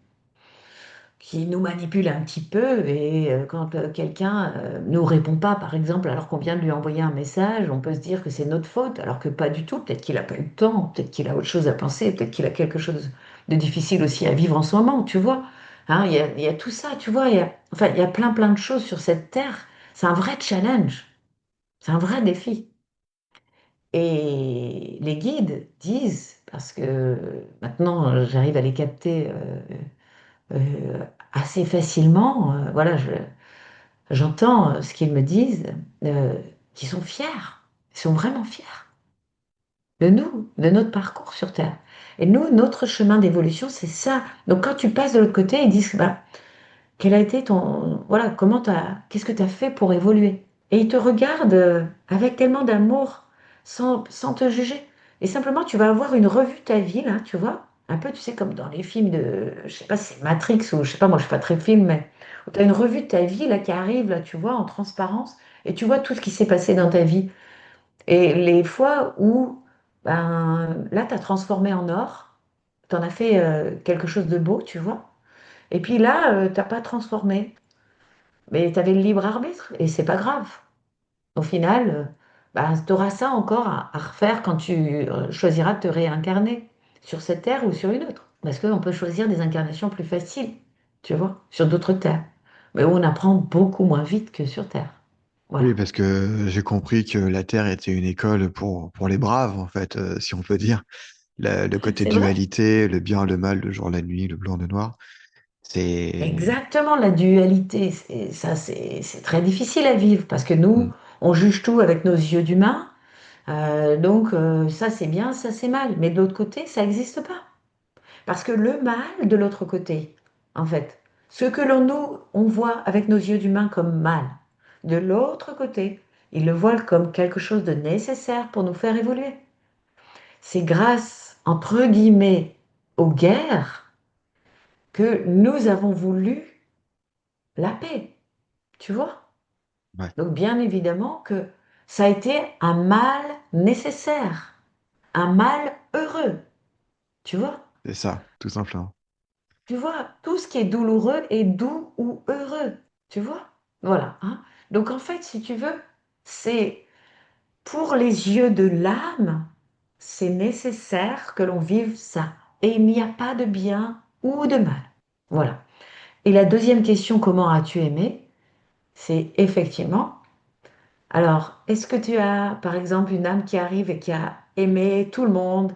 nous manipule un petit peu. Et quand quelqu'un nous répond pas, par exemple, alors qu'on vient de lui envoyer un message, on peut se dire que c'est notre faute, alors que pas du tout. Peut-être qu'il n'a pas eu le temps, peut-être qu'il a autre chose à penser, peut-être qu'il a quelque chose de difficile aussi à vivre en ce moment, tu vois. Hein, il y a tout ça, tu vois. Enfin, il y a plein, plein de choses sur cette terre. C'est un vrai challenge, c'est un vrai défi. Et les guides disent, parce que maintenant j'arrive à les capter assez facilement, voilà, j'entends ce qu'ils me disent, euh, qu'ils sont fiers, ils sont vraiment fiers de nous, de notre parcours sur Terre. Et nous, notre chemin d'évolution, c'est ça. Donc quand tu passes de l'autre côté, ils disent, bah, quel a été ton, voilà, qu'est-ce que tu as fait pour évoluer? Et ils te regardent avec tellement d'amour, sans te juger. Et simplement, tu vas avoir une revue de ta vie, là, tu vois, un peu, tu sais, comme dans les films de, je sais pas si c'est Matrix ou je sais pas, moi, je suis pas très film, mais tu as une revue de ta vie, là, qui arrive, là, tu vois, en transparence, et tu vois tout ce qui s'est passé dans ta vie. Et les fois où, ben, là, tu as transformé en or, tu en as fait quelque chose de beau, tu vois. Et puis là, t'as pas transformé. Mais tu avais le libre arbitre et c'est pas grave. Au final, bah, tu auras ça encore à refaire quand tu choisiras de te réincarner sur cette terre ou sur une autre. Parce qu'on peut choisir des incarnations plus faciles, tu vois, sur d'autres terres. Mais où on apprend beaucoup moins vite que sur Terre. Oui, Voilà. parce que j'ai compris que la Terre était une école pour les braves, en fait, si on peut dire. Le côté C'est vrai. dualité, le bien, le mal, le jour, la nuit, le blanc, le noir, c'est... Exactement, la dualité, c'est très difficile à vivre parce que nous, Mm. on juge tout avec nos yeux d'humain. Donc, ça c'est bien, ça c'est mal. Mais de l'autre côté, ça n'existe pas. Parce que le mal de l'autre côté, en fait, ce que on voit avec nos yeux d'humain comme mal, de l'autre côté, ils le voient comme quelque chose de nécessaire pour nous faire évoluer. C'est grâce, entre guillemets, aux guerres que nous avons voulu la paix, tu vois. Ouais, Donc, bien évidemment que ça a été un mal nécessaire, un mal heureux, tu vois. c'est ça, tout simplement. Tu vois, tout ce qui est douloureux est doux ou heureux. Tu vois? Voilà, hein. Donc en fait, si tu veux, c'est pour les yeux de l'âme, C'est nécessaire que l'on vive ça. Et il n'y a pas de bien ou de mal. Voilà. Et la deuxième question, comment as-tu aimé? C'est effectivement, alors, est-ce que tu as, par exemple, une âme qui arrive et qui a aimé tout le monde,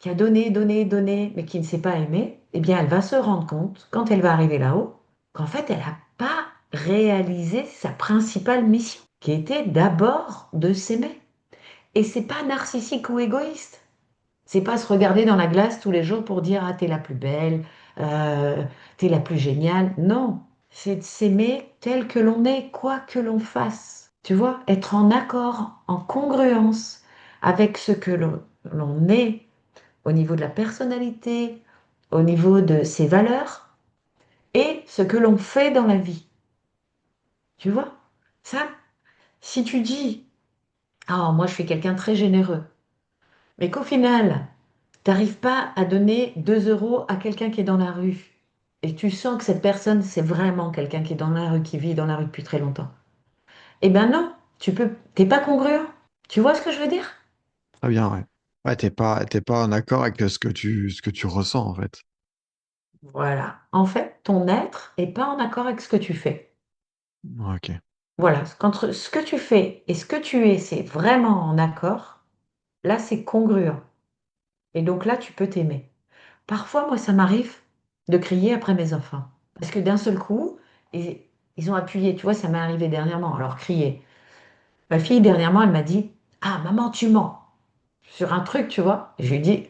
qui a donné, donné, donné, mais qui ne s'est pas aimée? Eh bien, elle va se rendre compte, quand elle va arriver là-haut, qu'en fait, elle n'a pas réalisé sa principale mission, qui était d'abord de s'aimer. Et c'est pas narcissique ou égoïste. C'est pas se regarder dans la glace tous les jours pour dire ah t'es la plus belle, euh, t'es la plus géniale. Non, c'est de s'aimer tel que l'on est, quoi que l'on fasse. Tu vois, être en accord, en congruence avec ce que l'on est au niveau de la personnalité, au niveau de ses valeurs et ce que l'on fait dans la vie. Tu vois, ça, si tu dis ah moi je suis quelqu'un de très généreux, mais qu'au final t'arrives pas à donner 2 euros à quelqu'un qui est dans la rue et tu sens que cette personne, c'est vraiment quelqu'un qui est dans la rue, qui vit dans la rue depuis très longtemps. Eh ben non, t'es pas congruent. Tu vois ce que je veux dire? Très bien, ouais. Ouais, t'es pas en accord avec ce que tu ressens, en fait. Voilà. En fait, ton être est pas en accord avec ce que tu fais. Ok. Voilà. Quand ce que tu fais et ce que tu es, c'est vraiment en accord, là, c'est congruent. Et donc là, tu peux t'aimer. Parfois, moi, ça m'arrive de crier après mes enfants. Parce que d'un seul coup, ils, ils ont appuyé. Tu vois, ça m'est arrivé dernièrement. Alors, crier. Ma fille, dernièrement, elle m'a dit, ah, maman, tu mens. Sur un truc, tu vois. Et je lui ai dit,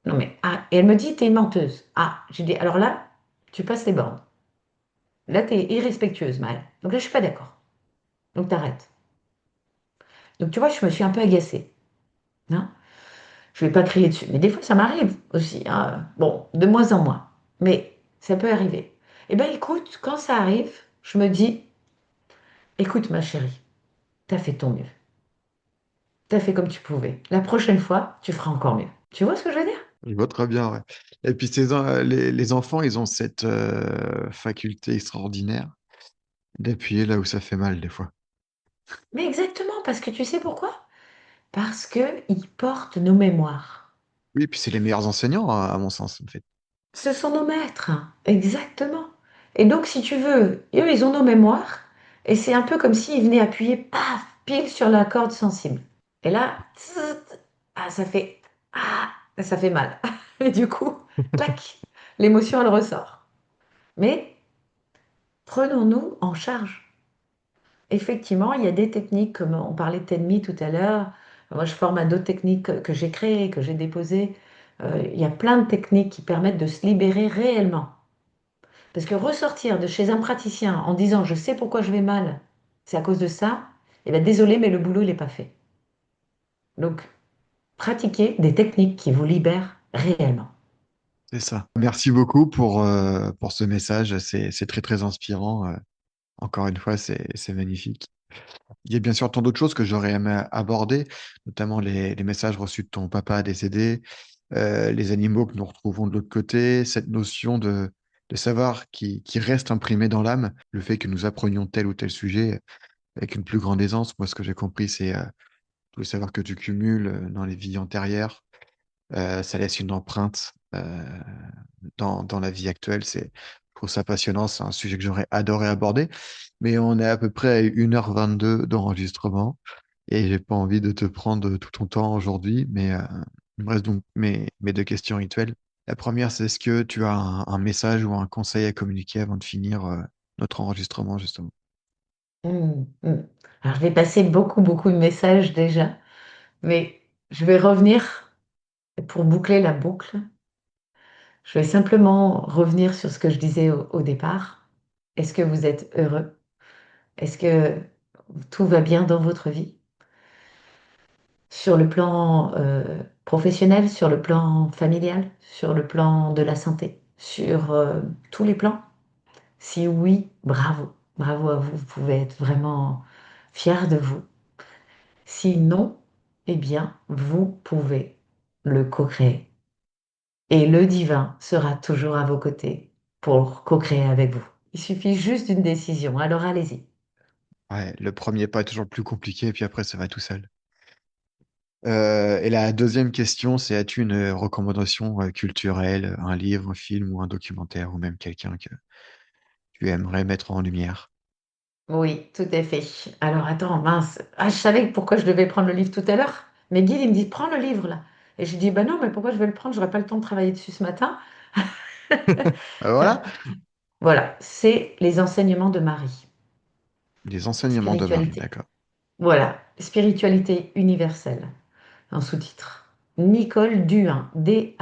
non, mais. Ah. Et elle me dit, t'es une menteuse. Ah, j'ai dit, alors là, tu passes les bornes. Là, t'es irrespectueuse, Mal. Donc là, je suis pas d'accord. Donc, t'arrêtes. Donc, tu vois, je me suis un peu agacée. Hein. Je vais pas crier dessus. Mais des fois, ça m'arrive aussi, hein. Bon, de moins en moins. Mais ça peut arriver. Eh bien, écoute, quand ça arrive, je me dis, écoute, ma chérie, t'as fait ton mieux. T'as fait comme tu pouvais. La prochaine fois, tu feras encore mieux. Tu vois ce que je veux dire? Je vois très bien, ouais. Et puis les enfants, ils ont cette faculté extraordinaire d'appuyer là où ça fait mal, des fois. Mais exactement, parce que tu sais pourquoi? Parce qu'ils portent nos mémoires. Oui, puis c'est les meilleurs enseignants, à mon sens, en fait. Ce sont nos maîtres, exactement. Et donc, si tu veux, eux, ils ont nos mémoires, et c'est un peu comme s'ils venaient appuyer, paf, pile sur la corde sensible. Et là, tzt, ah, ça fait mal. Et du coup, clac, l'émotion, elle ressort. Mais prenons-nous en charge. Effectivement, il y a des techniques, comme on parlait de TEDMI tout à l'heure. Moi, je forme à d'autres techniques que j'ai créées, que j'ai déposées. Il y a plein de techniques qui permettent de se libérer réellement. Parce que ressortir de chez un praticien en disant je sais pourquoi je vais mal, c'est à cause de ça, eh bien désolé, mais le boulot, il n'est pas fait. Donc, pratiquez des techniques qui vous libèrent réellement. C'est ça. Merci beaucoup pour ce message. C'est très, très inspirant. Encore une fois, c'est magnifique. Il y a bien sûr tant d'autres choses que j'aurais aimé aborder, notamment les messages reçus de ton papa décédé, les animaux que nous retrouvons de l'autre côté, cette notion de savoir qui reste imprimé dans l'âme, le fait que nous apprenions tel ou tel sujet avec une plus grande aisance. Moi, ce que j'ai compris, c'est tout le savoir que tu cumules dans les vies antérieures. Ça laisse une empreinte dans la vie actuelle. Je trouve ça passionnant. C'est un sujet que j'aurais adoré aborder. Mais on est à peu près à 1h22 d'enregistrement et j'ai pas envie de te prendre tout ton temps aujourd'hui. Mais il me reste donc mes deux questions rituelles. La première, c'est est-ce que tu as un message ou un conseil à communiquer avant de finir notre enregistrement, justement? Hum. Alors, je vais passer beaucoup, beaucoup de messages déjà, mais je vais revenir pour boucler la boucle. Je vais simplement revenir sur ce que je disais au départ. Est-ce que vous êtes heureux? Est-ce que tout va bien dans votre vie? Sur le plan professionnel, sur le plan familial, sur le plan de la santé, sur tous les plans? Si oui, bravo, bravo à vous, vous pouvez être vraiment fiers de vous. Si non, eh bien, vous pouvez le co-créer. Et le divin sera toujours à vos côtés pour co-créer avec vous. Il suffit juste d'une décision, alors allez-y. Ouais, le premier pas est toujours le plus compliqué, et puis après, ça va tout seul. Et la deuxième question, c'est as-tu une recommandation culturelle, un livre, un film ou un documentaire ou même quelqu'un que tu aimerais mettre en lumière? Oui, tout à fait. Alors attends, mince. Ah, je savais pourquoi je devais prendre le livre tout à l'heure. Mais Guy, il me dit, prends le livre là. Et je dis, bah non, mais pourquoi je vais le prendre? J'aurai pas le temps de travailler dessus ce matin. Voilà, Voilà, c'est Les enseignements de Marie. les enseignements de Marie, Spiritualité. d'accord. Voilà, spiritualité universelle, en sous-titre. Nicole Duhin, Duhin.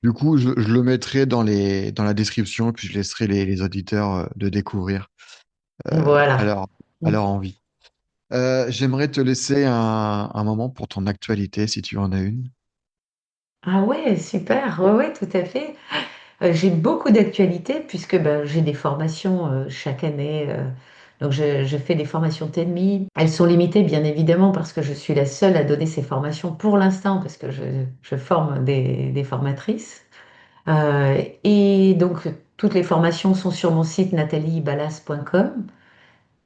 Du coup, je le mettrai dans la description, puis je laisserai les auditeurs le découvrir à Voilà. leur envie. J'aimerais te laisser un moment pour ton actualité, si tu en as une. Ah ouais, super. Ouais, ouais, tout à fait. J'ai beaucoup d'actualités puisque ben, j'ai des formations chaque année. Donc, je fais des formations TEDMI. Elles sont limitées, bien évidemment, parce que je suis la seule à donner ces formations pour l'instant, parce que je forme des formatrices. Et donc, toutes les formations sont sur mon site nataliebalas.com.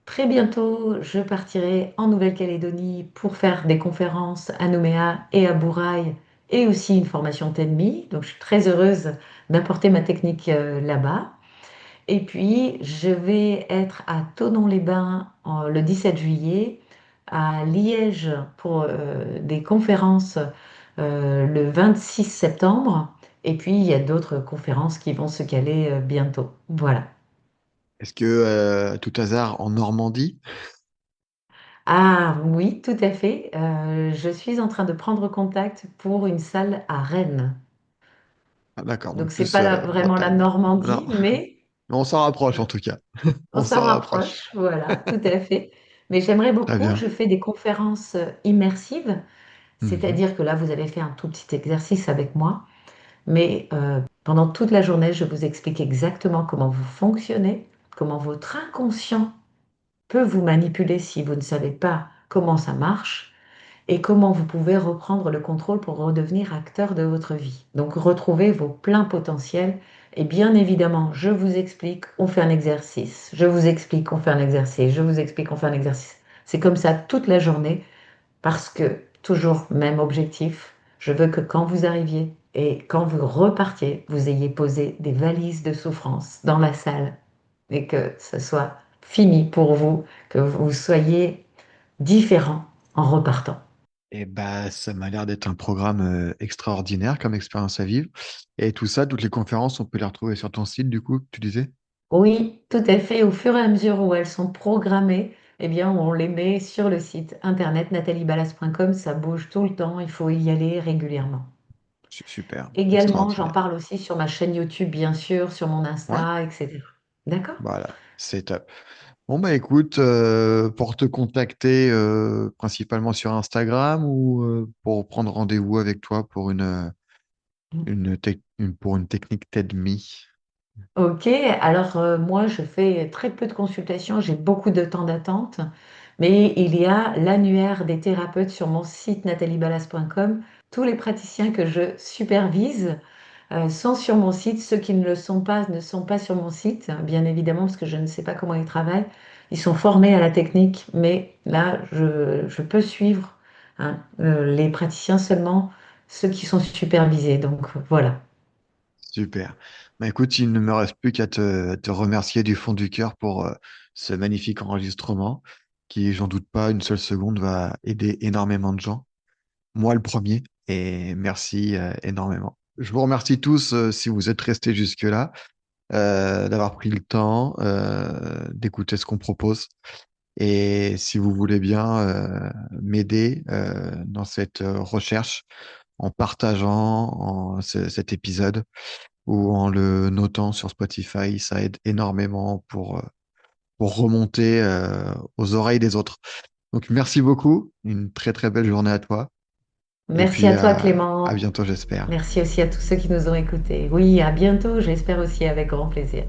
Très bientôt, je partirai en Nouvelle-Calédonie pour faire des conférences à Nouméa et à Bourail et aussi une formation TEDMI. Donc, je suis très heureuse d'apporter ma technique là-bas. Et puis, je vais être à Thonon-les-Bains le 17 juillet, à Liège pour des conférences le 26 septembre. Et puis, il y a d'autres conférences qui vont se caler bientôt. Voilà. Est-ce que, à tout hasard, en Normandie? Ah oui, tout à fait. Je suis en train de prendre contact pour une salle à Rennes. Ah, d'accord, donc Donc, c'est plus pas vraiment la Bretagne. Non, Normandie, mais mais on s'en rapproche en tout cas. on On s'en s'en rapproche. rapproche. Voilà, tout à fait. Mais j'aimerais Très beaucoup, bien. je fais des conférences immersives, Mhm. c'est-à-dire que là, vous avez fait un tout petit exercice avec moi, mais pendant toute la journée, je vous explique exactement comment vous fonctionnez, comment votre inconscient peut vous manipuler si vous ne savez pas comment ça marche et comment vous pouvez reprendre le contrôle pour redevenir acteur de votre vie. Donc retrouver vos pleins potentiels. Et bien évidemment, je vous explique, on fait un exercice. Je vous explique, on fait un exercice. Je vous explique, on fait un exercice. C'est comme ça toute la journée parce que toujours même objectif. Je veux que quand vous arriviez et quand vous repartiez, vous ayez posé des valises de souffrance dans la salle et que ce soit fini pour vous, que vous soyez différent en repartant. Et bah, ça m'a l'air d'être un programme extraordinaire comme expérience à vivre. Et tout ça, toutes les conférences, on peut les retrouver sur ton site, du coup, tu disais? Oui, tout à fait. Au fur et à mesure où elles sont programmées, eh bien, on les met sur le site internet nataliebalas.com. Ça bouge tout le temps. Il faut y aller régulièrement. Super, Également, j'en extraordinaire. parle aussi sur ma chaîne YouTube, bien sûr, sur mon Ouais, Insta, etc. D'accord? voilà, c'est top. Bon, bah écoute, pour te contacter principalement sur Instagram ou pour prendre rendez-vous avec toi pour pour une technique TEDME. Ok, alors moi je fais très peu de consultations, j'ai beaucoup de temps d'attente, mais il y a l'annuaire des thérapeutes sur mon site nataliebalas.com. Tous les praticiens que je supervise sont sur mon site. Ceux qui ne le sont pas ne sont pas sur mon site, bien évidemment, parce que je ne sais pas comment ils travaillent. Ils sont formés à la technique, mais là, je peux suivre hein, les praticiens seulement, ceux qui sont supervisés. Donc voilà. Super. Bah écoute, il ne me reste plus qu'à te remercier du fond du cœur pour ce magnifique enregistrement qui, j'en doute pas, une seule seconde va aider énormément de gens. Moi le premier, et merci énormément. Je vous remercie tous si vous êtes restés jusque-là, d'avoir pris le temps d'écouter ce qu'on propose. Et si vous voulez bien m'aider dans cette recherche en partageant cet épisode ou en le notant sur Spotify, ça aide énormément pour remonter aux oreilles des autres. Donc merci beaucoup, une très très belle journée à toi et Merci puis à toi, à Clément. bientôt j'espère. Merci aussi à tous ceux qui nous ont écoutés. Oui, à bientôt, j'espère aussi avec grand plaisir.